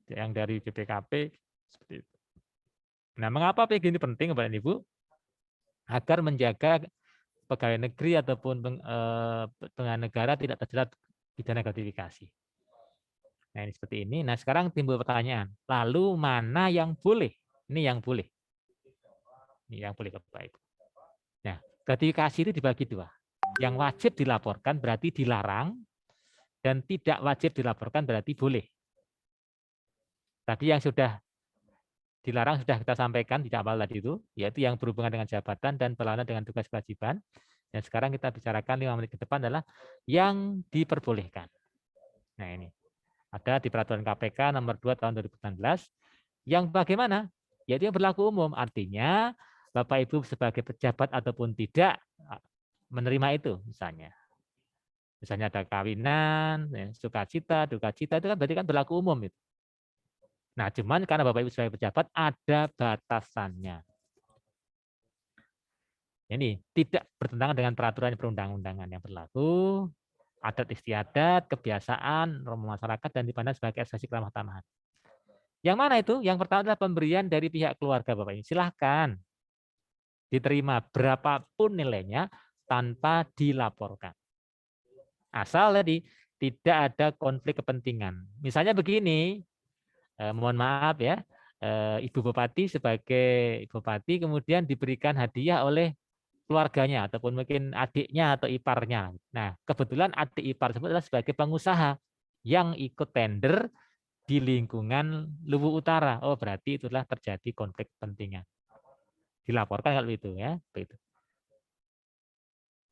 yang dari BPKP seperti itu. Nah, mengapa PG ini penting, Bapak dan Ibu? Agar menjaga pegawai negeri ataupun penyelenggara negara tidak terjerat pidana gratifikasi. Nah, ini seperti ini. Nah, sekarang timbul pertanyaan, lalu mana yang boleh? Ini yang boleh. Ini yang boleh, Bapak Ibu. Nah, gratifikasi itu dibagi dua. Yang wajib dilaporkan berarti dilarang, dan tidak wajib dilaporkan berarti boleh. Tadi yang sudah dilarang sudah kita sampaikan di awal tadi itu, yaitu yang berhubungan dengan jabatan dan berlawanan dengan tugas kewajiban. Dan sekarang kita bicarakan 5 menit ke depan adalah yang diperbolehkan. Nah, ini ada di peraturan KPK nomor 2 tahun 2019 yang bagaimana? Yaitu yang berlaku umum. Artinya Bapak Ibu sebagai pejabat ataupun tidak menerima itu, misalnya ada kawinan, sukacita, dukacita, itu kan berarti kan berlaku umum itu. Nah, cuman karena Bapak Ibu sebagai pejabat ada batasannya. Ini tidak bertentangan dengan peraturan perundang-undangan yang berlaku, adat istiadat, kebiasaan, norma masyarakat, dan dipandang sebagai ekspresi keramah tamahan. Yang mana itu? Yang pertama adalah pemberian dari pihak keluarga, Bapak Ibu. Silahkan diterima berapapun nilainya tanpa dilaporkan. Asal tadi tidak ada konflik kepentingan. Misalnya begini, mohon maaf ya, Ibu Bupati sebagai Bupati kemudian diberikan hadiah oleh keluarganya ataupun mungkin adiknya atau iparnya. Nah, kebetulan adik ipar tersebut adalah sebagai pengusaha yang ikut tender di lingkungan Luwu Utara. Oh, berarti itulah terjadi konflik kepentingan. Dilaporkan kalau itu, ya, begitu.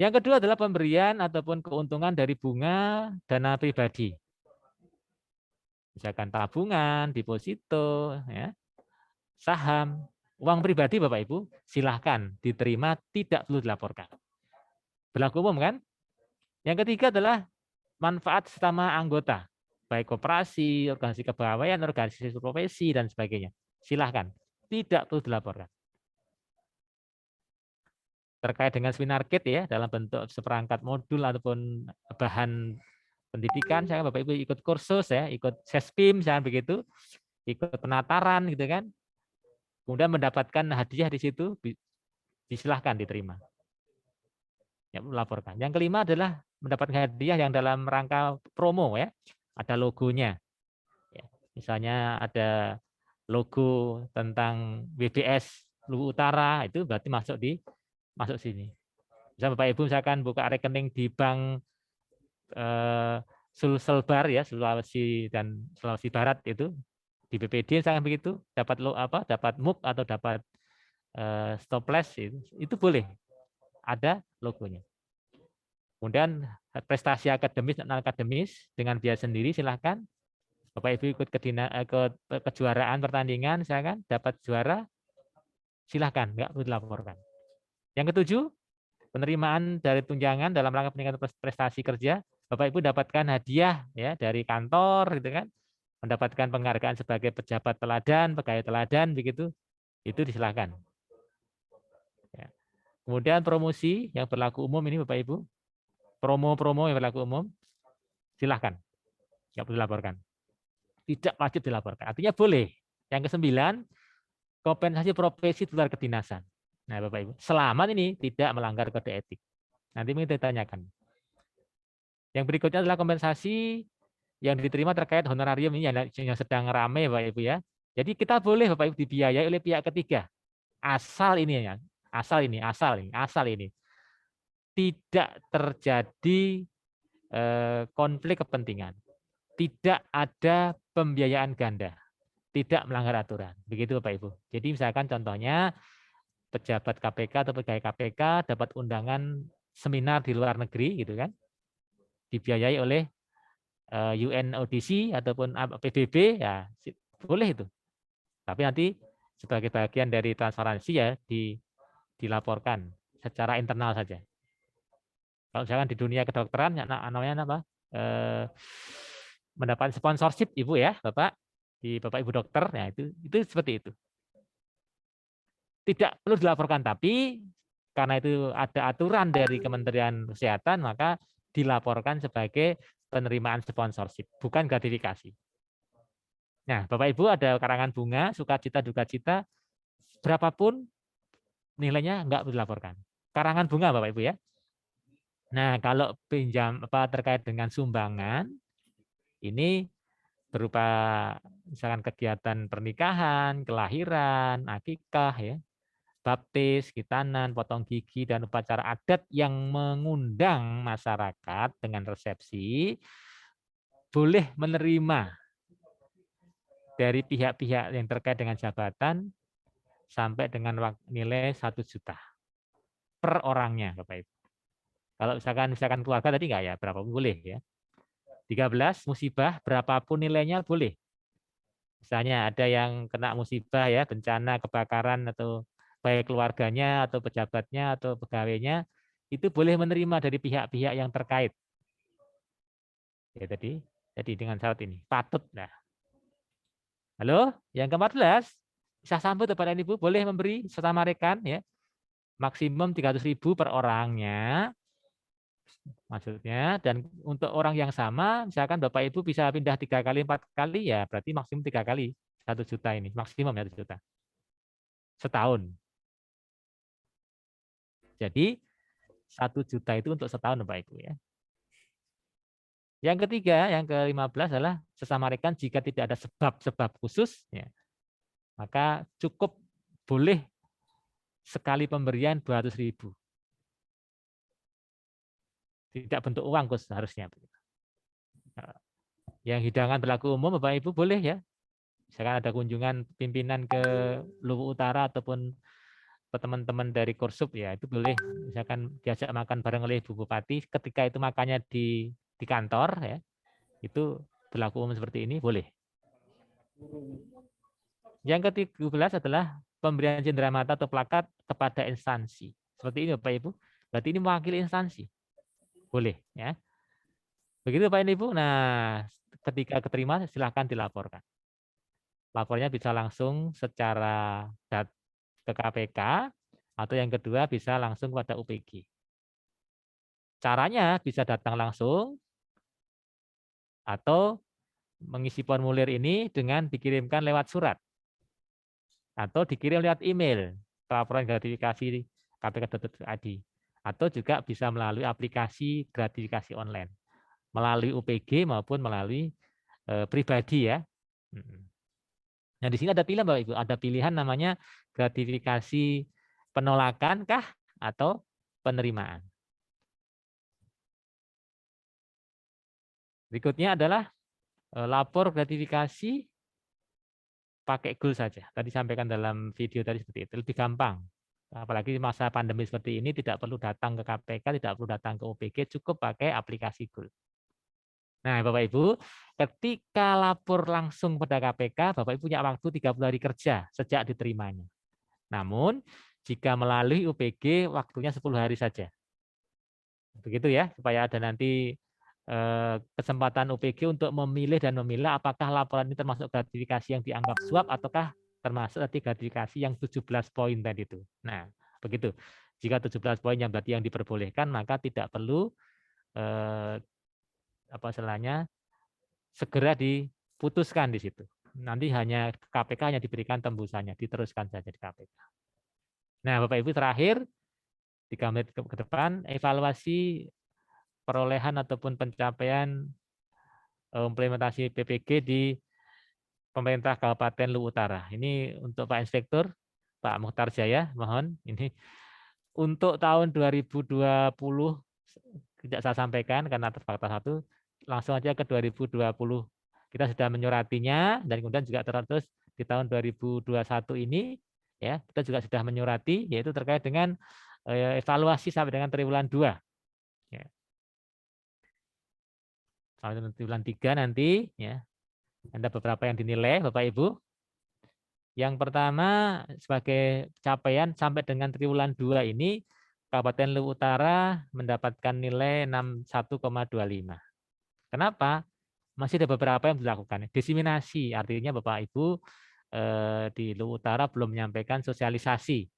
Yang kedua adalah pemberian ataupun keuntungan dari bunga dana pribadi. Misalkan tabungan, deposito, ya, saham, uang pribadi Bapak Ibu, silahkan diterima, tidak perlu dilaporkan. Berlaku umum kan? Yang ketiga adalah manfaat sesama anggota, baik koperasi, organisasi kepegawaian, organisasi profesi, dan sebagainya. Silahkan, tidak perlu dilaporkan. Terkait dengan seminar kit, ya, dalam bentuk seperangkat modul ataupun bahan pendidikan, saya Bapak Ibu ikut kursus, ya, ikut sespim, misalnya begitu, ikut penataran, gitu kan, kemudian mendapatkan hadiah di situ, disilahkan diterima, ya, melaporkan. Yang kelima adalah mendapatkan hadiah yang dalam rangka promo, ya, ada logonya, ya, misalnya ada logo tentang WBS Luwu Utara, itu berarti masuk sini. Misal Bapak Ibu misalkan buka rekening di bank Sulselbar, ya, Sulawesi dan Sulawesi Barat itu di BPD misalkan begitu, dapat dapat MUK atau dapat stoples, itu boleh ada logonya. Kemudian prestasi akademis dan akademis dengan biaya sendiri, silahkan Bapak Ibu ikut kejuaraan pertandingan, misalkan dapat juara, silahkan, nggak perlu dilaporkan. Yang ketujuh, penerimaan dari tunjangan dalam rangka peningkatan prestasi kerja. Bapak Ibu dapatkan hadiah, ya, dari kantor, gitu kan, mendapatkan penghargaan sebagai pejabat teladan, pegawai teladan, begitu, itu disilahkan. Ya. Kemudian promosi yang berlaku umum ini Bapak Ibu, promo-promo yang berlaku umum, silahkan, nggak perlu dilaporkan. Tidak wajib dilaporkan, artinya boleh. Yang ke-9, kompensasi profesi di luar kedinasan. Nah, Bapak Ibu, selamat ini tidak melanggar kode etik. Nanti kita tanyakan. Yang berikutnya adalah kompensasi yang diterima terkait honorarium ini yang sedang ramai, Bapak Ibu, ya. Jadi kita boleh Bapak Ibu dibiayai oleh pihak ketiga. asal ini ya, asal ini tidak terjadi konflik kepentingan, tidak ada pembiayaan ganda, tidak melanggar aturan. Begitu Bapak Ibu. Jadi misalkan contohnya pejabat KPK atau pegawai KPK dapat undangan seminar di luar negeri gitu kan, dibiayai oleh UNODC ataupun PBB, ya boleh itu. Tapi nanti sebagai bagian dari transparansi ya dilaporkan secara internal saja. Kalau misalkan di dunia kedokteran namanya apa? Mendapat sponsorship Ibu ya, Bapak, di Bapak Ibu dokter, ya itu seperti itu. Tidak perlu dilaporkan, tapi karena itu ada aturan dari Kementerian Kesehatan, maka dilaporkan sebagai penerimaan sponsorship, bukan gratifikasi. Nah, Bapak Ibu ada karangan bunga, sukacita, dukacita, berapapun nilainya enggak perlu dilaporkan. Karangan bunga Bapak Ibu ya. Nah, kalau pinjam terkait dengan sumbangan, ini berupa misalkan kegiatan pernikahan, kelahiran, akikah ya, baptis, khitanan, potong gigi, dan upacara adat yang mengundang masyarakat dengan resepsi, boleh menerima dari pihak-pihak yang terkait dengan jabatan sampai dengan nilai 1 juta per orangnya, Bapak Ibu. Kalau misalkan keluarga tadi enggak ya, berapa boleh ya. 13, musibah berapapun nilainya boleh. Misalnya ada yang kena musibah ya, bencana, kebakaran, atau baik keluarganya atau pejabatnya atau pegawainya, itu boleh menerima dari pihak-pihak yang terkait. Ya tadi dengan syarat ini patut. Nah, halo, yang ke-14, bisa sambut kepada Ibu, boleh memberi serta marekan ya, maksimum 300.000 per orangnya. Maksudnya, dan untuk orang yang sama, misalkan Bapak Ibu bisa pindah 3 kali, 4 kali, ya berarti maksimum 3 kali 1 juta ini, maksimum ya 1 juta. Setahun. Jadi 1 juta itu untuk setahun Bapak Ibu ya. Yang ketiga, yang ke-15 adalah sesama rekan jika tidak ada sebab-sebab khusus, ya, maka cukup boleh sekali pemberian 200.000. Tidak bentuk uang Gus harusnya. Yang hidangan berlaku umum Bapak Ibu boleh ya. Misalkan ada kunjungan pimpinan ke Luwu Utara ataupun teman-teman dari Korsup ya, itu boleh. Misalkan diajak makan bareng oleh Ibu Bupati, ketika itu makannya di kantor ya, itu berlaku umum seperti ini boleh. Yang ke-13 adalah pemberian cenderamata atau plakat kepada instansi. Seperti ini Bapak Ibu. Berarti ini mewakili instansi. Boleh ya. Begitu Pak Ibu. Nah, ketika keterima silahkan dilaporkan. Lapornya bisa langsung secara ke KPK atau yang kedua bisa langsung kepada UPG. Caranya bisa datang langsung atau mengisi formulir ini dengan dikirimkan lewat surat atau dikirim lewat email laporan gratifikasi kpk.id. Atau juga bisa melalui aplikasi gratifikasi online, melalui UPG maupun melalui pribadi ya. Nah di sini ada pilihan Bapak Ibu, ada pilihan namanya gratifikasi penolakan kah atau penerimaan. Berikutnya adalah lapor gratifikasi pakai GUL saja. Tadi sampaikan dalam video tadi seperti itu, lebih gampang. Apalagi masa pandemi seperti ini tidak perlu datang ke KPK, tidak perlu datang ke UPG, cukup pakai aplikasi GUL. Nah, Bapak Ibu, ketika lapor langsung pada KPK, Bapak Ibu punya waktu 30 hari kerja sejak diterimanya. Namun, jika melalui UPG, waktunya 10 hari saja. Begitu ya, supaya ada nanti kesempatan UPG untuk memilih dan memilah apakah laporan ini termasuk gratifikasi yang dianggap suap ataukah termasuk tadi gratifikasi yang 17 poin tadi itu. Nah, begitu. Jika 17 poin yang berarti yang diperbolehkan, maka tidak perlu segera diputuskan di situ. Nanti hanya KPK hanya diberikan tembusannya, diteruskan saja di KPK. Nah, Bapak Ibu terakhir 3 menit ke depan evaluasi perolehan ataupun pencapaian implementasi PPG di pemerintah Kabupaten Luwu Utara. Ini untuk Pak Inspektur, Pak Mukhtar Jaya, mohon ini untuk tahun 2020 tidak saya sampaikan karena terbatas satu, langsung aja ke 2020. Kita sudah menyuratinya dan kemudian juga terus di tahun 2021 ini ya kita juga sudah menyurati yaitu terkait dengan evaluasi sampai dengan triwulan 2. Ya. Sampai triwulan 3 nanti ya. Ada beberapa yang dinilai Bapak Ibu. Yang pertama sebagai capaian sampai dengan triwulan 2 ini Kabupaten Luwu Utara mendapatkan nilai 61,25. Kenapa? Masih ada beberapa yang dilakukan. Diseminasi, artinya Bapak Ibu di Luwu Utara belum menyampaikan sosialisasi.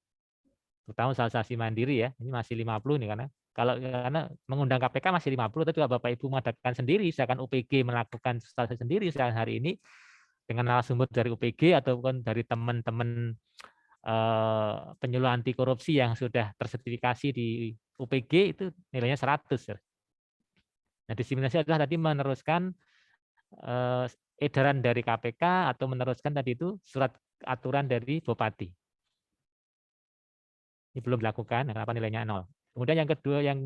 Terutama sosialisasi mandiri ya. Ini masih 50 nih karena mengundang KPK masih 50, tapi juga Bapak Ibu mengadakan sendiri, misalkan UPG melakukan sosialisasi sendiri hari ini dengan narasumber dari UPG ataupun dari teman-teman penyuluh anti korupsi yang sudah tersertifikasi di UPG itu nilainya 100. Nah, diseminasi adalah tadi meneruskan edaran dari KPK atau meneruskan tadi itu surat aturan dari Bupati. Ini belum dilakukan, kenapa nilainya 0. Kemudian yang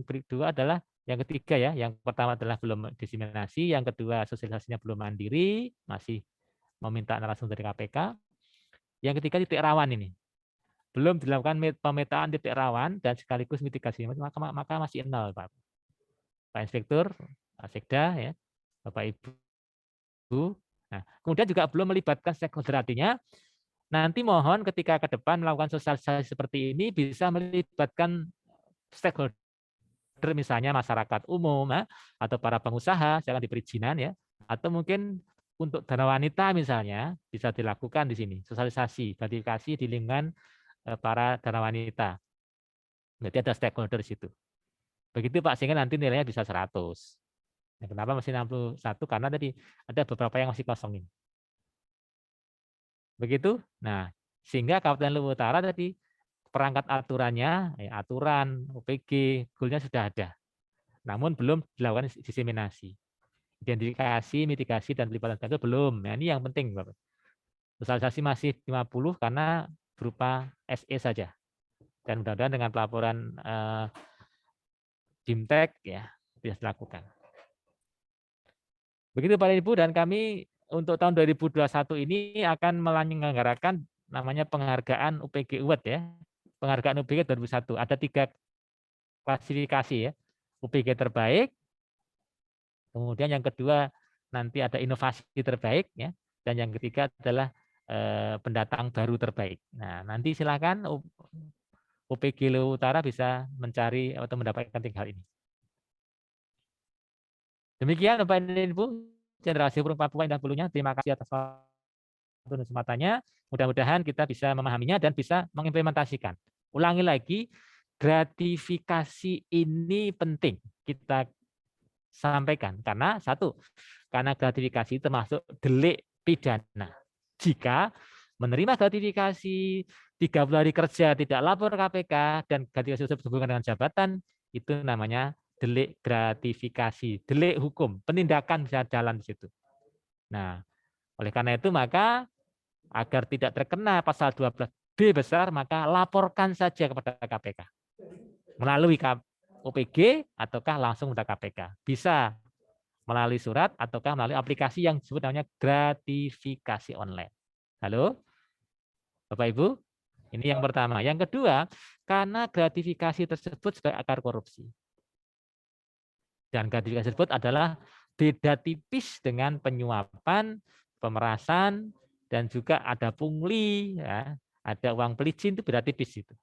kedua adalah yang ketiga ya, yang pertama adalah belum diseminasi, yang kedua sosialisasinya belum mandiri, masih meminta narasumber dari KPK. Yang ketiga titik rawan ini. Belum dilakukan pemetaan titik rawan dan sekaligus mitigasi, maka masih 0, Pak. Pak Inspektur, Pak Sekda, ya, Bapak Ibu. Nah, kemudian juga belum melibatkan stakeholder, artinya nanti mohon ketika ke depan melakukan sosialisasi seperti ini bisa melibatkan stakeholder, misalnya masyarakat umum atau para pengusaha, jangan diperizinan ya, atau mungkin untuk dana wanita misalnya bisa dilakukan di sini sosialisasi, gratifikasi di lingkungan para dana wanita. Berarti ada stakeholder di situ. Begitu Pak, sehingga nanti nilainya bisa 100. Nah, kenapa masih 61? Karena tadi ada beberapa yang masih kosong ini. Begitu. Nah, sehingga Kabupaten Luwu Utara tadi perangkat aturannya, aturan UPG, goalnya sudah ada. Namun belum dilakukan diseminasi. Identifikasi, mitigasi, dan pelibatan itu belum. Nah, ini yang penting, Bapak. Sosialisasi masih 50 karena berupa SE saja. Dan mudah-mudahan dengan pelaporan Dimtek ya bisa dilakukan. Begitu Pak Ibu, dan kami untuk tahun 2021 ini akan menyelenggarakan namanya penghargaan UPG Award ya. Penghargaan UPG 2001. Ada 3 klasifikasi ya. UPG terbaik, kemudian yang kedua nanti ada inovasi terbaik ya, dan yang ketiga adalah pendatang baru terbaik. Nah, nanti silakan UPG Luwu Utara bisa mencari atau mendapatkan 3 hal ini. Demikian Bapak dan Ibu, Generasi Hukum Papua Indah Bulunya. Terima kasih atas waktu dan kesempatannya. Mudah-mudahan kita bisa memahaminya dan bisa mengimplementasikan. Ulangi lagi, gratifikasi ini penting kita sampaikan karena satu, karena gratifikasi termasuk delik pidana. Jika menerima gratifikasi 30 hari kerja tidak lapor KPK dan gratifikasi tersebut berhubungan dengan jabatan, itu namanya delik gratifikasi, delik hukum, penindakan bisa jalan di situ. Nah, oleh karena itu maka agar tidak terkena pasal 12B besar, maka laporkan saja kepada KPK melalui OPG ataukah langsung kepada KPK. Bisa melalui surat ataukah melalui aplikasi yang disebut namanya gratifikasi online. Halo, Bapak Ibu, ini yang pertama. Yang kedua, karena gratifikasi tersebut sebagai akar korupsi. Dan gratifikasi tersebut adalah beda tipis dengan penyuapan, pemerasan, dan juga ada pungli, ya, ada uang pelicin, itu beda tipis itu.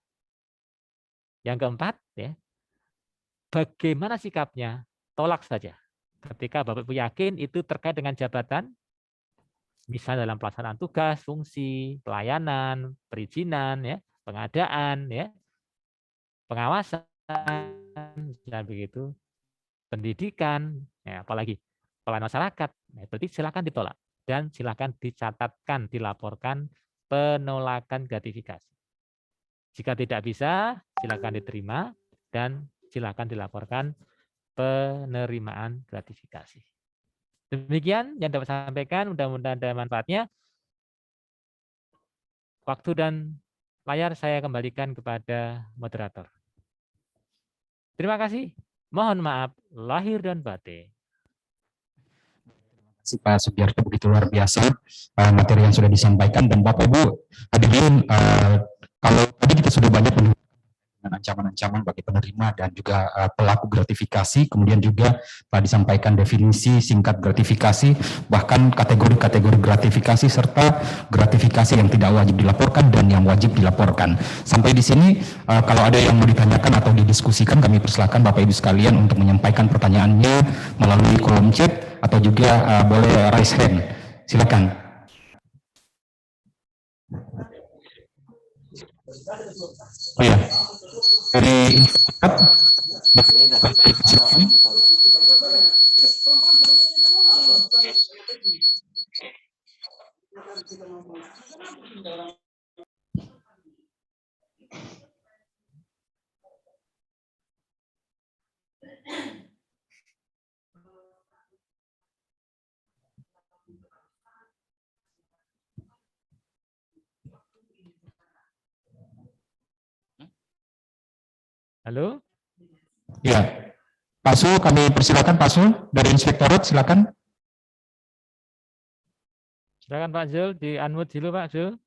Yang keempat, ya, bagaimana sikapnya? Tolak saja. Ketika Bapak Ibu yakin itu terkait dengan jabatan, misalnya dalam pelaksanaan tugas, fungsi, pelayanan, perizinan, ya, pengadaan, ya, pengawasan, dan begitu, pendidikan, ya, apalagi pelayanan masyarakat, ya, berarti silakan ditolak dan silakan dicatatkan, dilaporkan penolakan gratifikasi. Jika tidak bisa, silakan diterima dan silakan dilaporkan penerimaan gratifikasi. Demikian yang dapat saya sampaikan, mudah-mudahan ada manfaatnya. Waktu dan layar saya kembalikan kepada moderator. Terima kasih. Mohon maaf lahir dan batin. Pak Sugiarto, begitu luar biasa materi yang sudah disampaikan, dan Bapak Ibu hadirin, kalau tadi kita sudah banyak mendengar ancaman-ancaman bagi penerima dan juga pelaku gratifikasi, kemudian juga telah disampaikan definisi singkat gratifikasi, bahkan kategori-kategori gratifikasi serta gratifikasi yang tidak wajib dilaporkan dan yang wajib dilaporkan. Sampai di sini kalau ada yang mau ditanyakan atau didiskusikan, kami persilakan Bapak Ibu sekalian untuk menyampaikan pertanyaannya melalui kolom chat atau juga boleh raise hand. Silakan. Oh ya, dari Halo? Ya, Pak Sul, kami persilakan Pak Sul dari Inspektorat, silakan. Silakan Pak Zul, di-unmute dulu Pak Zul.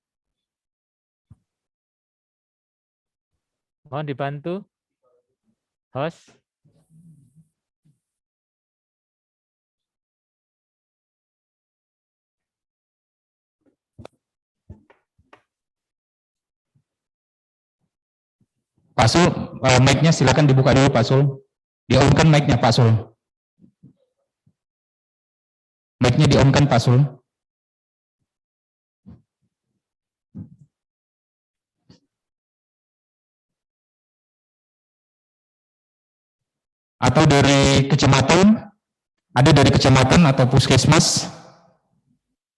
Mohon dibantu. Host. Pak Sul, mic-nya silakan dibuka dulu Pak Sul. Di-on-kan mic-nya Pak Sul. Mic-nya di-on-kan Pak Sul. Atau dari kecamatan, ada dari kecamatan atau puskesmas,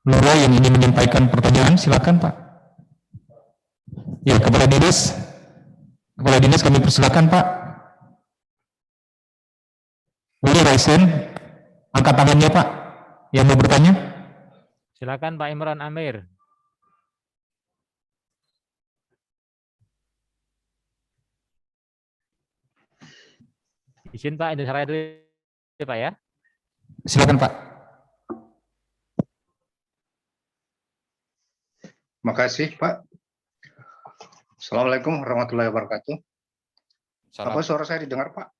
lurah yang ingin menyampaikan pertanyaan, silakan Pak. Ya, Kepala Dinas kami persilakan Pak. Boleh raise hand, angkat tangannya Pak, yang mau bertanya. Silakan Pak Imran Amir. Izin Pak, Indonesia Raya dulu Pak ya. Silakan Pak. Makasih Pak. Assalamualaikum warahmatullahi wabarakatuh. Apa suara saya didengar Pak?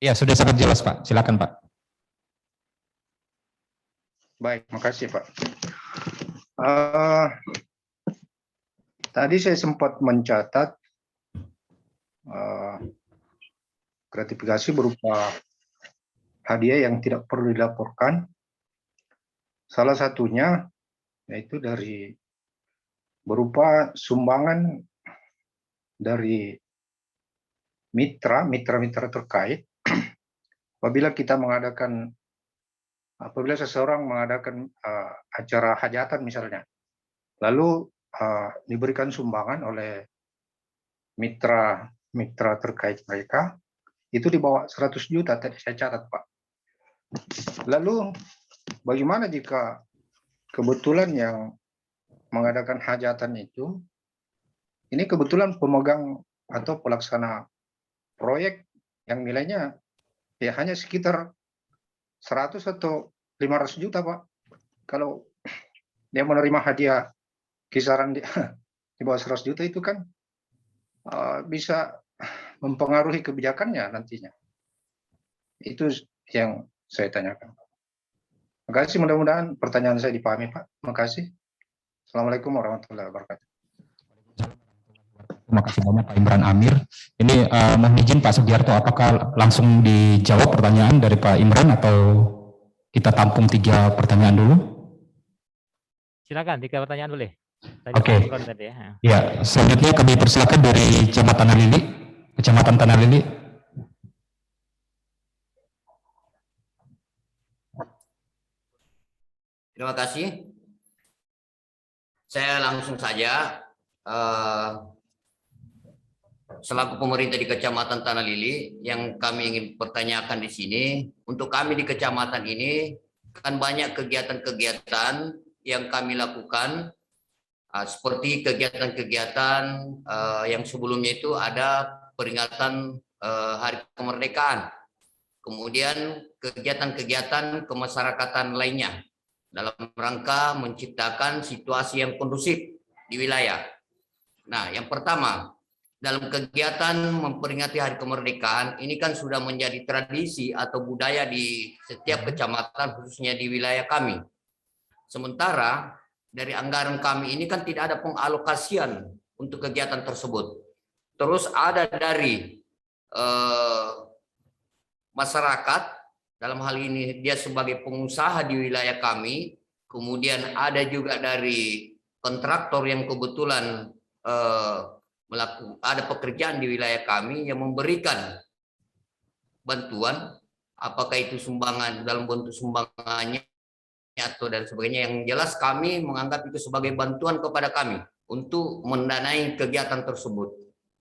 Ya, sudah sangat jelas Pak. Silakan Pak. Baik, makasih Pak. Tadi saya sempat mencatat gratifikasi berupa hadiah yang tidak perlu dilaporkan. Salah satunya yaitu dari berupa sumbangan dari mitra terkait. Apabila seseorang mengadakan acara hajatan misalnya, lalu diberikan sumbangan oleh mitra terkait mereka, itu di bawah 100 juta tadi saya catat Pak. Lalu bagaimana jika kebetulan yang mengadakan hajatan itu, ini kebetulan pemegang atau pelaksana proyek yang nilainya ya hanya sekitar 100 atau 500 juta Pak. Kalau dia menerima hadiah kisaran di bawah 100 juta itu kan bisa mempengaruhi kebijakannya nantinya. Itu yang saya tanyakan. Terima kasih, mudah-mudahan pertanyaan saya dipahami Pak. Terima kasih. Assalamualaikum warahmatullahi wabarakatuh. Terima kasih banyak Pak Imran Amir. Ini mohon izin Pak Sugiarto, apakah langsung dijawab pertanyaan dari Pak Imran atau kita tampung 3 pertanyaan dulu? Silakan 3 pertanyaan boleh. Oke. Ya, selanjutnya kami persilakan dari Kecamatan Tanah Lili. Terima kasih. Saya langsung saja selaku pemerintah di Kecamatan Tanah Lili, yang kami ingin pertanyakan di sini, untuk kami di kecamatan ini kan banyak kegiatan-kegiatan yang kami lakukan seperti kegiatan-kegiatan yang sebelumnya itu ada peringatan Hari Kemerdekaan, kemudian kegiatan-kegiatan kemasyarakatan lainnya dalam rangka menciptakan situasi yang kondusif di wilayah. Nah, yang pertama, dalam kegiatan memperingati Hari Kemerdekaan, ini kan sudah menjadi tradisi atau budaya di setiap kecamatan, khususnya di wilayah kami. Sementara dari anggaran kami ini kan tidak ada pengalokasian untuk kegiatan tersebut. Terus ada dari masyarakat, dalam hal ini dia sebagai pengusaha di wilayah kami, kemudian ada juga dari kontraktor yang kebetulan ada pekerjaan di wilayah kami yang memberikan bantuan, apakah itu sumbangan dalam bentuk sumbangannya atau dan sebagainya. Yang jelas kami menganggap itu sebagai bantuan kepada kami untuk mendanai kegiatan tersebut.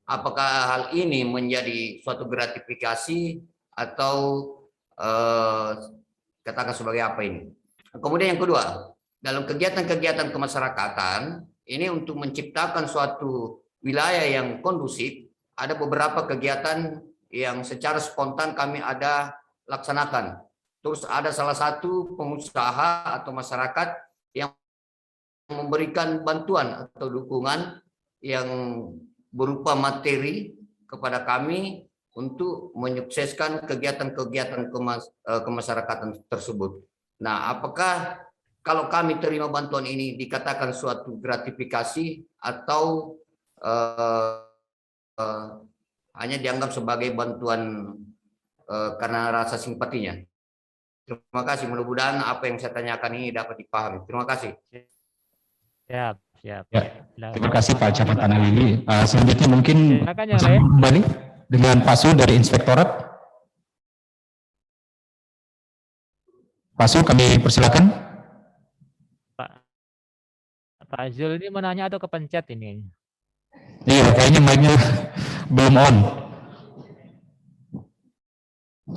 Apakah hal ini menjadi suatu gratifikasi atau katakan sebagai apa ini? Kemudian yang kedua, dalam kegiatan-kegiatan kemasyarakatan ini untuk menciptakan suatu wilayah yang kondusif, ada beberapa kegiatan yang secara spontan kami ada laksanakan. Terus ada salah satu pengusaha atau masyarakat yang memberikan bantuan atau dukungan yang berupa materi kepada kami untuk menyukseskan kegiatan-kegiatan kemasyarakatan tersebut. Nah, apakah kalau kami terima bantuan ini dikatakan suatu gratifikasi atau hanya dianggap sebagai bantuan karena rasa simpatinya? Terima kasih. Mudah-mudahan apa yang saya tanyakan ini dapat dipahami. Terima kasih. Siap. Ya, terima kasih Pak Camat Analili. Selanjutnya mungkin kembali dengan Pak Sul dari Inspektorat. Pak Sul, kami persilakan. Pak Zul ini menanya atau kepencet ini? Iya, kayaknya mic-nya belum on.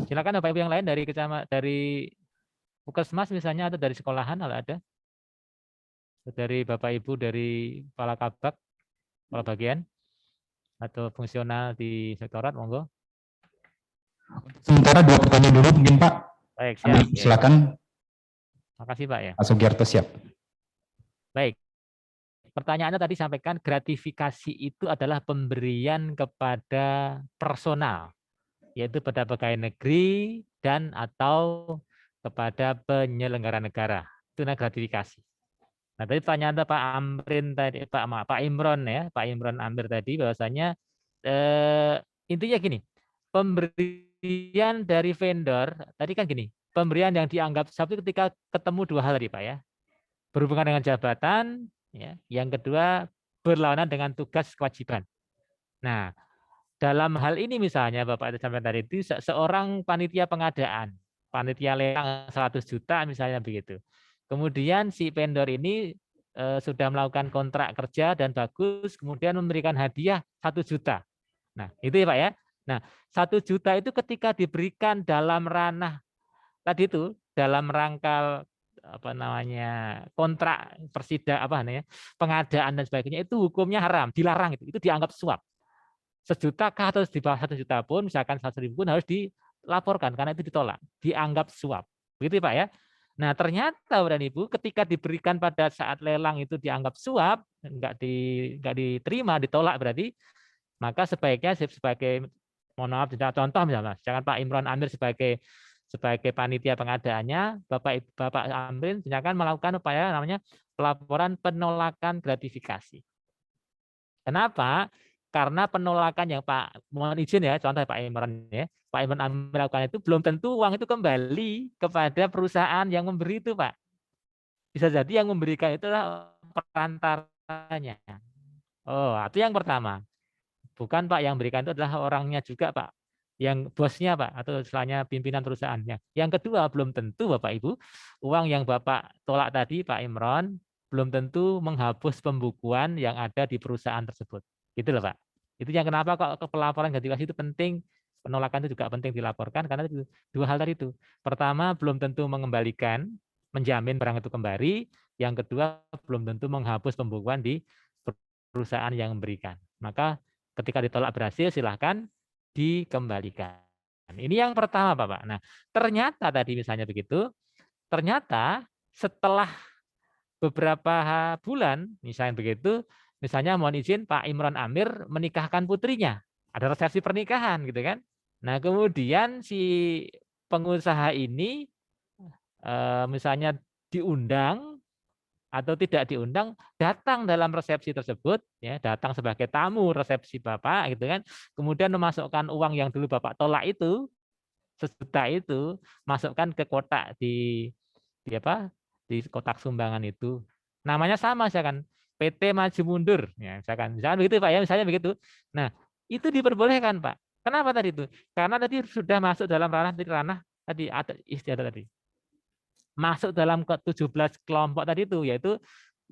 Silakan Bapak Ibu yang lain dari Puskesmas misalnya, atau dari sekolahan kalau ada. Dari Bapak Ibu dari Kepala Kabak, Kepala Bagian, atau fungsional di Inspektorat, monggo. Sementara 2 pertanyaan dulu mungkin Pak. Baik, siap. Silakan. Terima kasih Pak ya. Pak Sugiarto siap. Baik. Pertanyaannya tadi sampaikan gratifikasi itu adalah pemberian kepada personal, yaitu pada pegawai negeri dan atau kepada penyelenggara negara. Itu gratifikasi. Nah, tadi pertanyaan Pak Amrin tadi, Pak Imron ya, Pak Imron Amir tadi bahwasanya intinya gini, pemberian dari vendor tadi kan gini, pemberian yang dianggap satu ketika ketemu 2 hal tadi Pak ya, berhubungan dengan jabatan, ya, yang kedua berlawanan dengan tugas kewajiban. Nah, dalam hal ini misalnya Bapak sampaikan tadi itu seorang panitia pengadaan, panitia lelang 100 juta misalnya begitu. Kemudian si vendor ini sudah melakukan kontrak kerja dan bagus, kemudian memberikan hadiah 1 juta. Nah, itu ya Pak ya. Nah, 1 juta itu ketika diberikan dalam ranah tadi itu, dalam rangka apa namanya kontrak pengadaan dan sebagainya, itu hukumnya haram, dilarang, itu dianggap suap. 1 juta kah atau di bawah 1 juta pun, misalkan 100.000 pun harus dilaporkan karena itu ditolak, dianggap suap. Begitu Pak ya. Nah, ternyata Bapak dan Ibu ketika diberikan pada saat lelang itu dianggap suap, enggak diterima, ditolak berarti, maka sebaiknya sebagai mohon maaf, contoh misalnya, jangan Pak Imron Amir sebagai panitia pengadaannya, Bapak Amrin silakan melakukan upaya namanya pelaporan penolakan gratifikasi. Kenapa? Karena penolakan yang Pak, mohon izin ya, contoh Pak Imron ya, Pak Imron Amir melakukan itu belum tentu uang itu kembali kepada perusahaan yang memberi itu Pak. Bisa jadi yang memberikan itu adalah perantaranya. Oh, itu yang pertama. Bukan Pak, yang memberikan itu adalah orangnya juga Pak, yang bosnya Pak, atau istilahnya pimpinan perusahaannya. Yang kedua, belum tentu Bapak Ibu, uang yang Bapak tolak tadi Pak Imron, belum tentu menghapus pembukuan yang ada di perusahaan tersebut. Gitu loh Pak. Itu yang kenapa kok pelaporan gratifikasi itu penting, penolakan itu juga penting dilaporkan, karena itu 2 hal tadi itu. Pertama, belum tentu mengembalikan, menjamin barang itu kembali. Yang kedua, belum tentu menghapus pembukuan di perusahaan yang memberikan. Maka ketika ditolak berhasil, silahkan dikembalikan. Ini yang pertama, Bapak. Nah, ternyata tadi misalnya begitu, ternyata setelah beberapa bulan, misalnya begitu, misalnya mohon izin Pak Imron Amir menikahkan putrinya, ada resepsi pernikahan gitu kan. Nah, kemudian si pengusaha ini misalnya diundang atau tidak diundang, datang dalam resepsi tersebut, ya, datang sebagai tamu resepsi Bapak gitu kan. Kemudian memasukkan uang yang dulu Bapak tolak itu, 1 juta itu, masukkan ke kotak di kotak sumbangan itu. Namanya sama misalkan PT Maju Mundur, ya, misalkan begitu Pak ya, misalnya begitu. Nah, itu diperbolehkan Pak. Kenapa tadi itu? Karena tadi sudah masuk dalam ranah tadi ada istiadat tadi. Masuk dalam ke 17 kelompok tadi itu, yaitu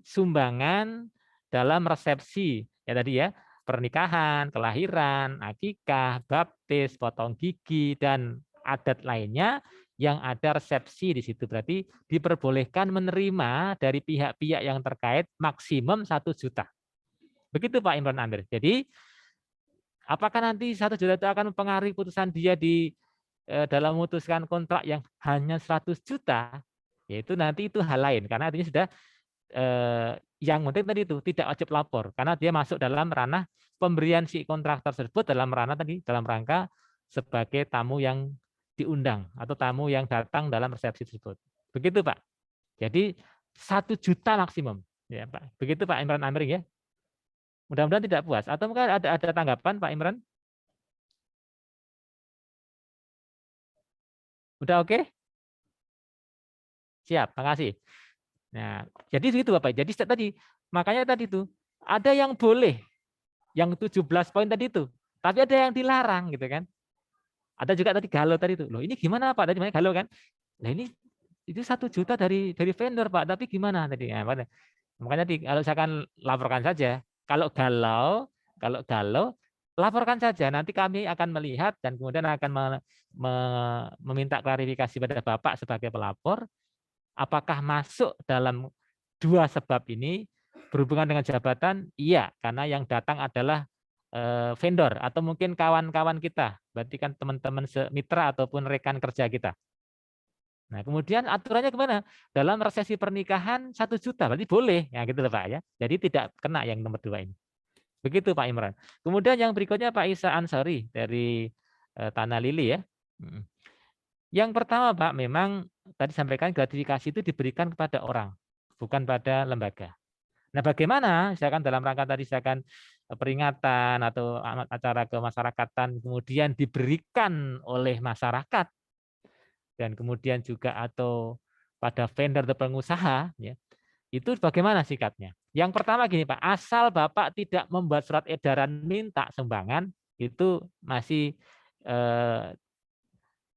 sumbangan dalam resepsi ya tadi ya, pernikahan, kelahiran, akikah, baptis, potong gigi, dan adat lainnya yang ada resepsi di situ. Berarti diperbolehkan menerima dari pihak-pihak yang terkait maksimum 1 juta. Begitu Pak Imron Amir. Jadi apakah nanti 1 juta itu akan mempengaruhi putusan dia di dalam memutuskan kontrak yang hanya 100 juta? Yaitu nanti itu hal lain, karena artinya sudah yang penting tadi itu tidak wajib lapor, karena dia masuk dalam ranah pemberian si kontrak tersebut dalam ranah tadi, dalam rangka sebagai tamu yang diundang atau tamu yang datang dalam resepsi tersebut. Begitu Pak. Jadi 1 juta maksimum, ya Pak. Begitu Pak Imran Amir ya. Mudah-mudahan tidak puas. Atau mungkin ada tanggapan Pak Imran? Udah oke? Siap, makasih. Nah, jadi itu Bapak. Jadi tadi makanya tadi itu ada yang boleh, yang 17 poin tadi itu, tapi ada yang dilarang gitu kan. Ada juga tadi galau tadi itu. Loh, ini gimana Pak? Tadi galau kan? Nah, ini itu 1 juta dari vendor Pak, tapi gimana tadi? Nah, makanya kalau misalkan laporkan saja. Kalau galau laporkan saja. Nanti kami akan melihat dan kemudian akan meminta klarifikasi pada Bapak sebagai pelapor. Apakah masuk dalam 2 sebab ini berhubungan dengan jabatan? Iya, karena yang datang adalah vendor atau mungkin kawan-kawan kita, berarti kan teman-teman mitra ataupun rekan kerja kita. Nah, kemudian aturannya gimana? Dalam resepsi pernikahan 1 juta, berarti boleh, ya gitu loh Pak ya. Jadi tidak kena yang nomor 2 ini. Begitu Pak Imran. Kemudian yang berikutnya Pak Isa Ansori dari Tanah Lili ya. Yang pertama Pak, memang tadi sampaikan gratifikasi itu diberikan kepada orang, bukan pada lembaga. Nah, bagaimana misalkan dalam rangka tadi misalkan peringatan atau acara kemasyarakatan kemudian diberikan oleh masyarakat dan kemudian juga atau pada vendor atau pengusaha ya. Itu bagaimana sikapnya? Yang pertama gini Pak, asal Bapak tidak membuat surat edaran minta sumbangan itu masih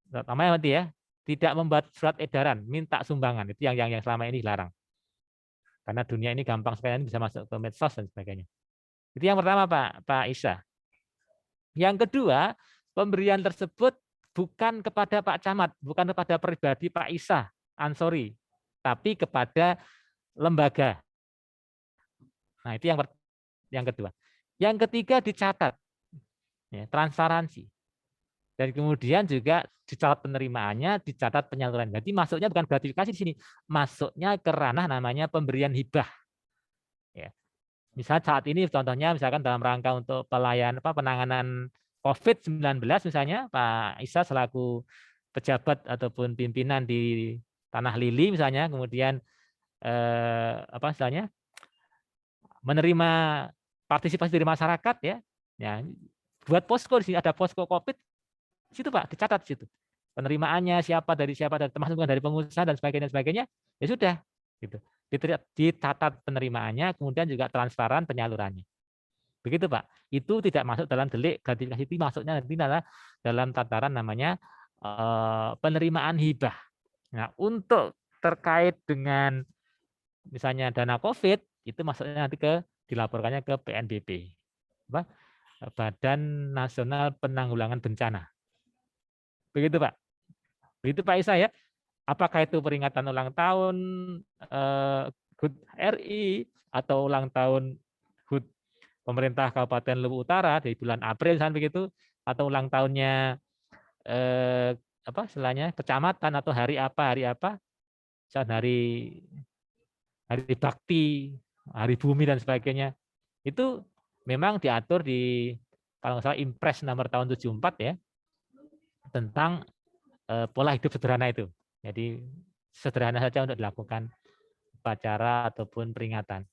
namanya nanti ya, tidak membuat surat edaran minta sumbangan, itu yang selama ini dilarang. Karena dunia ini gampang sekali bisa masuk ke medsos dan sebagainya. Itu yang pertama Pak Isa. Yang kedua, pemberian tersebut bukan kepada Pak Camat, bukan kepada pribadi Pak Isa Ansori, tapi kepada lembaga. Nah, itu yang kedua. Yang ketiga dicatat ya, transparansi. Dan kemudian juga dicatat penerimaannya, dicatat penyaluran. Jadi masuknya bukan gratifikasi di sini, masuknya ke ranah namanya pemberian hibah. Ya. Misalnya saat ini contohnya misalkan dalam rangka untuk penanganan COVID-19 misalnya Pak Isa selaku pejabat ataupun pimpinan di Tanah Lili misalnya, kemudian misalnya menerima partisipasi dari masyarakat ya, buat posko di sini ada posko COVID. Situ Pak, dicatat situ. Penerimaannya siapa dari termasuk dari pengusaha dan sebagainya, ya sudah gitu. Dicatat penerimaannya, kemudian juga transparan penyalurannya. Begitu Pak. Itu tidak masuk dalam delik gratifikasi, itu masuknya nanti dalam tataran namanya penerimaan hibah. Nah, untuk terkait dengan misalnya dana COVID, itu masuknya nanti dilaporkannya ke PNBP. Badan Nasional Penanggulangan Bencana. Begitu Pak. Begitu Pak Isa ya. Apakah itu peringatan ulang tahun HUT RI atau ulang tahun HUT pemerintah Kabupaten Luwu Utara di bulan April sampai begitu, atau ulang tahunnya apa istilahnya kecamatan atau hari apa, misalnya hari bakti, hari bumi dan sebagainya, itu memang diatur di kalau nggak salah Impres nomor tahun 74 ya, tentang pola hidup sederhana itu. Jadi sederhana saja untuk dilakukan upacara ataupun peringatan.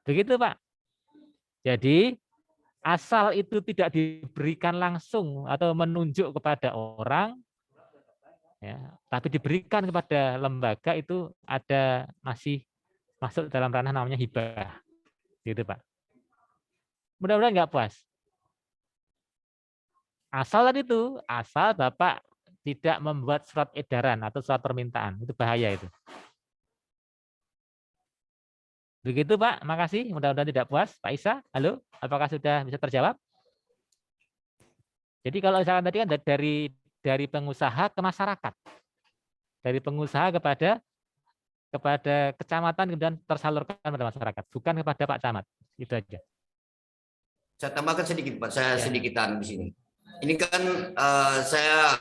Begitu Pak. Jadi asal itu tidak diberikan langsung atau menunjuk kepada orang, ya, tapi diberikan kepada lembaga, itu ada masih masuk dalam ranah namanya hibah. Gitu Pak. Mudah-mudahan nggak puas. Asal tadi itu, asal Bapak tidak membuat surat edaran atau surat permintaan, itu bahaya itu. Begitu Pak, makasih. Mudah-mudahan tidak puas. Pak Isa, halo, apakah sudah bisa terjawab? Jadi kalau misalkan tadi kan dari pengusaha ke masyarakat, dari pengusaha kepada kecamatan kemudian tersalurkan pada masyarakat, bukan kepada Pak Camat. Itu aja. Saya tambahkan sedikit Pak, saya sedikitan di sini. Ini kan saya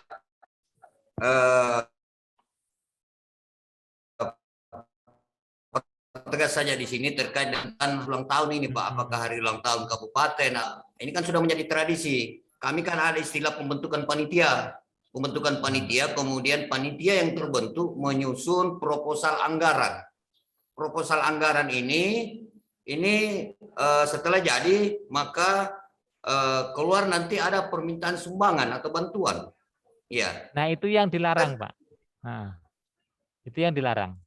tegas saja di sini terkait dengan ulang tahun ini Pak. Apakah hari ulang tahun kabupaten? Nah, ini kan sudah menjadi tradisi. Kami kan ada istilah pembentukan panitia. Pembentukan panitia, kemudian panitia yang terbentuk menyusun proposal anggaran. Proposal anggaran ini setelah jadi maka keluar nanti ada permintaan sumbangan atau bantuan. Ya. Nah, itu yang dilarang, Pak. Nah, itu yang dilarang.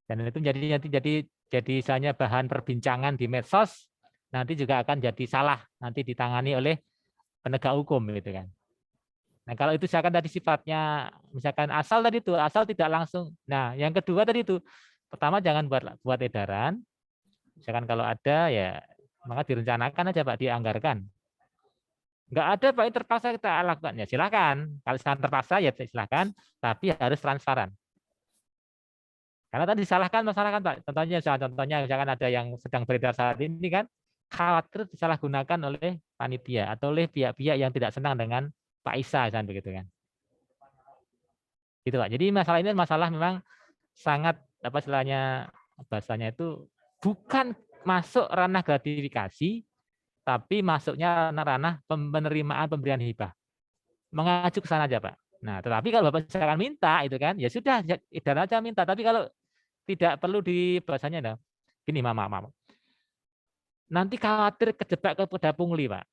Dan itu jadi misalnya bahan perbincangan di medsos, nanti juga akan jadi salah, nanti ditangani oleh penegak hukum gitu kan. Nah, kalau itu misalkan tadi sifatnya misalkan asal tadi itu, asal tidak langsung. Nah, yang kedua tadi itu, pertama jangan buat edaran. Misalkan kalau ada ya maka direncanakan aja Pak, dianggarkan. Enggak ada Pak, yang terpaksa kita lakukan, ya silakan. Kalau sekarang terpaksa ya silakan, tapi harus transparan. Karena tadi disalahkan masyarakat Pak. Contohnya misalkan ada yang sedang beredar saat ini kan, khawatir disalahgunakan oleh panitia atau oleh pihak-pihak yang tidak senang dengan Pak Isa kan begitu kan. Gitu Pak. Jadi masalah ini masalah memang sangat apa istilahnya bahasanya itu bukan masuk ranah gratifikasi, tapi masuknya ranah penerimaan pemberian hibah. Mengacu ke sana aja Pak. Nah, tetapi kalau Bapak misalkan minta itu kan, ya sudah edaran aja minta. Tapi kalau tidak perlu di bahasanya, nah, gini maaf. Nanti khawatir kejebak kepada pungli Pak.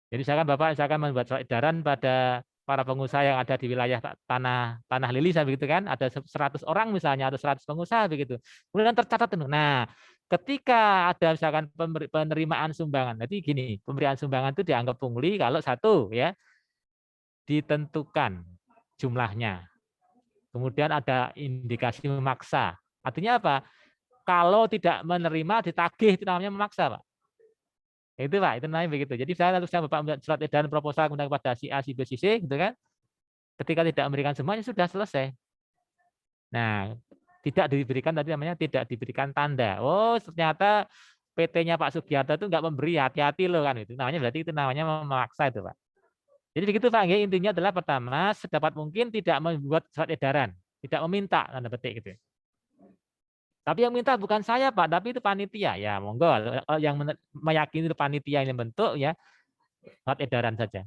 Jadi Bapak membuat surat edaran pada para pengusaha yang ada di wilayah tanah lili begitu kan, ada 100 orang misalnya, ada 100 pengusaha begitu. Kemudian tercatat itu. Nah, ketika ada misalkan penerimaan sumbangan, nanti gini, pemberian sumbangan itu dianggap pungli kalau satu ya ditentukan jumlahnya. Kemudian ada indikasi memaksa. Artinya apa? Kalau tidak menerima ditagih, itu namanya memaksa, Pak. Itu Pak, itu namanya begitu. Jadi saya Bapak membuat surat edaran proposal kepada si A, si B, si C, gitu kan. Ketika tidak memberikan semuanya sudah selesai. Nah, tidak diberikan tadi namanya tidak diberikan tanda. Oh, ternyata PT-nya Pak Sugiarto itu nggak memberi, hati-hati loh kan itu. Namanya berarti itu namanya memaksa itu, Pak. Jadi begitu Pak, intinya adalah pertama sedapat mungkin tidak membuat surat edaran, tidak meminta tanda petik gitu. Tapi yang minta bukan saya Pak, tapi itu panitia. Ya monggo, yang meyakini itu panitia yang bentuk ya surat edaran saja.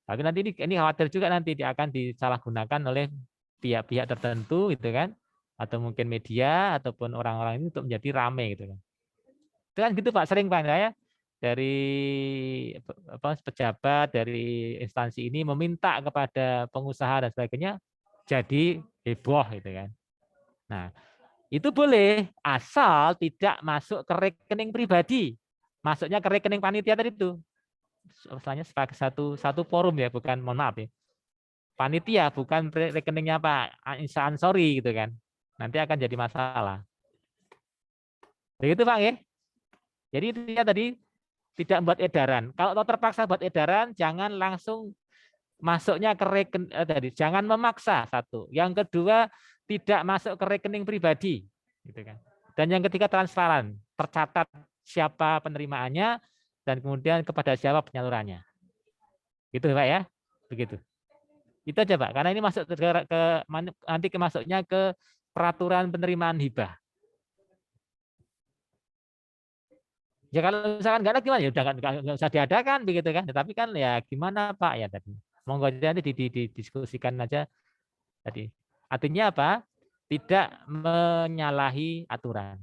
Tapi nanti ini khawatir juga nanti dia akan disalahgunakan oleh pihak-pihak tertentu gitu kan, atau mungkin media ataupun orang-orang ini untuk menjadi rame gitu kan. Itu kan gitu Pak, sering Pak ya. Dari pejabat dari instansi ini meminta kepada pengusaha dan sebagainya jadi heboh gitu kan. Nah, itu boleh asal tidak masuk ke rekening pribadi. Masuknya ke rekening panitia tadi itu. Misalnya sebagai satu forum ya, bukan mohon maaf ya. Panitia bukan rekeningnya Pak Isa Ansori gitu kan. Nanti akan jadi masalah. Begitu Pak ya. Jadi intinya tadi tidak membuat edaran. Kalau terpaksa buat edaran, jangan langsung masuknya ke rekening tadi. Jangan memaksa satu. Yang kedua, tidak masuk ke rekening pribadi. gitu kan. Dan yang ketiga transparan, tercatat siapa penerimaannya dan kemudian kepada siapa penyalurannya. Gitu Pak ya, begitu. Itu aja Pak, karena ini masuk nanti masuknya ke peraturan penerimaan hibah. Ya kalau misalkan nggak ada gimana ya udah nggak usah diadakan begitu kan. Tetapi kan ya gimana Pak ya tadi. Monggo nanti didiskusikan aja tadi. Artinya apa? Tidak menyalahi aturan.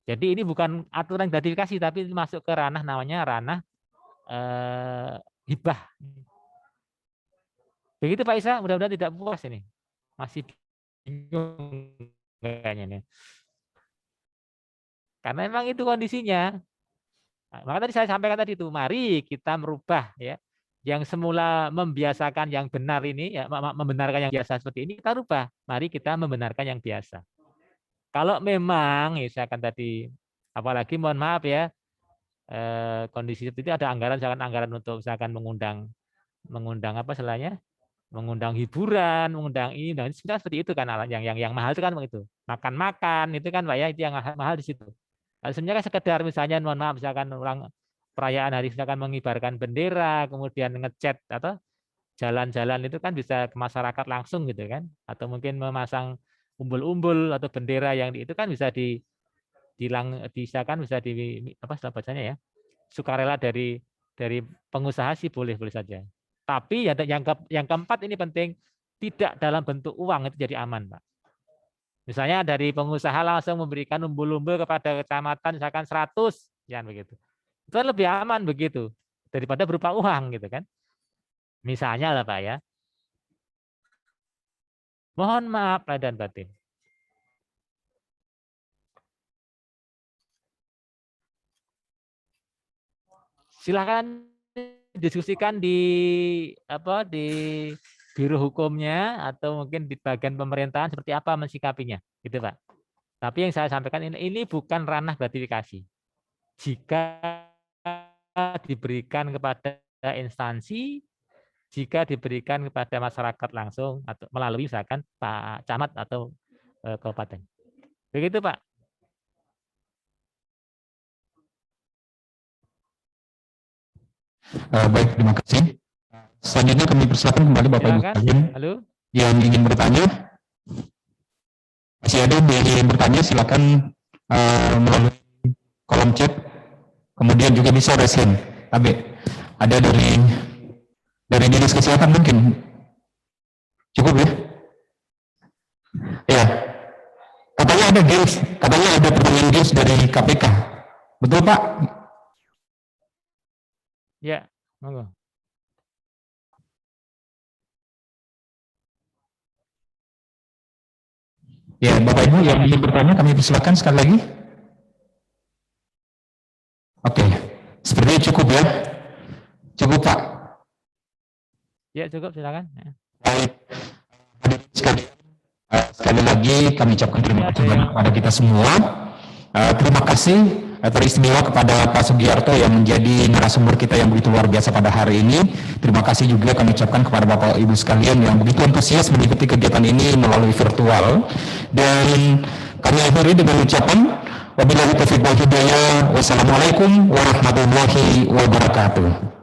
Jadi ini bukan aturan gratifikasi tapi masuk ke ranah namanya ranah hibah. Begitu Pak Isa, mudah-mudahan tidak puas ini. Masih bingung kayaknya nih. Karena memang itu kondisinya. Nah, maka tadi saya sampaikan tadi itu, mari kita merubah ya. Yang semula membiasakan yang benar ini, ya, membenarkan yang biasa seperti ini, kita rubah. Mari kita membenarkan yang biasa. Kalau memang, misalkan tadi, apalagi mohon maaf ya, kondisi seperti itu ada anggaran, misalkan anggaran untuk misalkan mengundang apa istilahnya, mengundang hiburan, mengundang ini, dan seperti itu kan yang mahal itu kan begitu. Makan-makan itu kan Pak ya, itu yang mahal di situ. Sebenarnya sekedar misalnya mohon maaf misalkan orang perayaan hari misalkan mengibarkan bendera, kemudian ngecat atau jalan-jalan itu kan bisa ke masyarakat langsung gitu kan, atau mungkin memasang umbul-umbul atau bendera yang itu kan bisa bisa di apa istilah bacanya ya, sukarela dari pengusaha sih boleh saja. Tapi yang keempat ini penting, tidak dalam bentuk uang, itu jadi aman Pak. Misalnya dari pengusaha langsung memberikan umbul-umbul kepada kecamatan misalkan 100, jangan begitu. Itu lebih aman begitu daripada berupa uang gitu kan. Misalnya lah Pak ya. Mohon maaf lahir dan batin. Silakan diskusikan di biro hukumnya atau mungkin di bagian pemerintahan seperti apa mensikapinya, gitu Pak. Tapi yang saya sampaikan ini bukan ranah gratifikasi. Jika diberikan kepada instansi, jika diberikan kepada masyarakat langsung atau melalui misalkan Pak Camat atau kabupaten. Begitu Pak. Baik, terima kasih. Selanjutnya kami persilakan kembali Bapak Ibu sekalian yang ingin bertanya. Masih ada yang ingin bertanya, silakan melalui kolom chat. Kemudian juga bisa raise hand. Ada dari Dinas Kesehatan mungkin. Cukup ya? Ya. Katanya ada pertanyaan games dari KPK. Betul Pak? Ya, monggo. Ya, Bapak Ibu yang ingin bertanya kami persilakan sekali lagi. Oke, sepertinya cukup ya. Cukup Pak. Ya cukup, silakan. Baik. Sekali lagi kami ucapkan terima kasih banyak kepada kita semua. Terima kasih teristimewa kepada Pak Sugiarto yang menjadi narasumber kita yang begitu luar biasa pada hari ini. Terima kasih juga kami ucapkan kepada Bapak Ibu sekalian yang begitu antusias mengikuti kegiatan ini melalui virtual. Dan kami akhiri dengan ucapan wabillahi taufiq wal hidayah. Wassalamualaikum warahmatullahi wabarakatuh.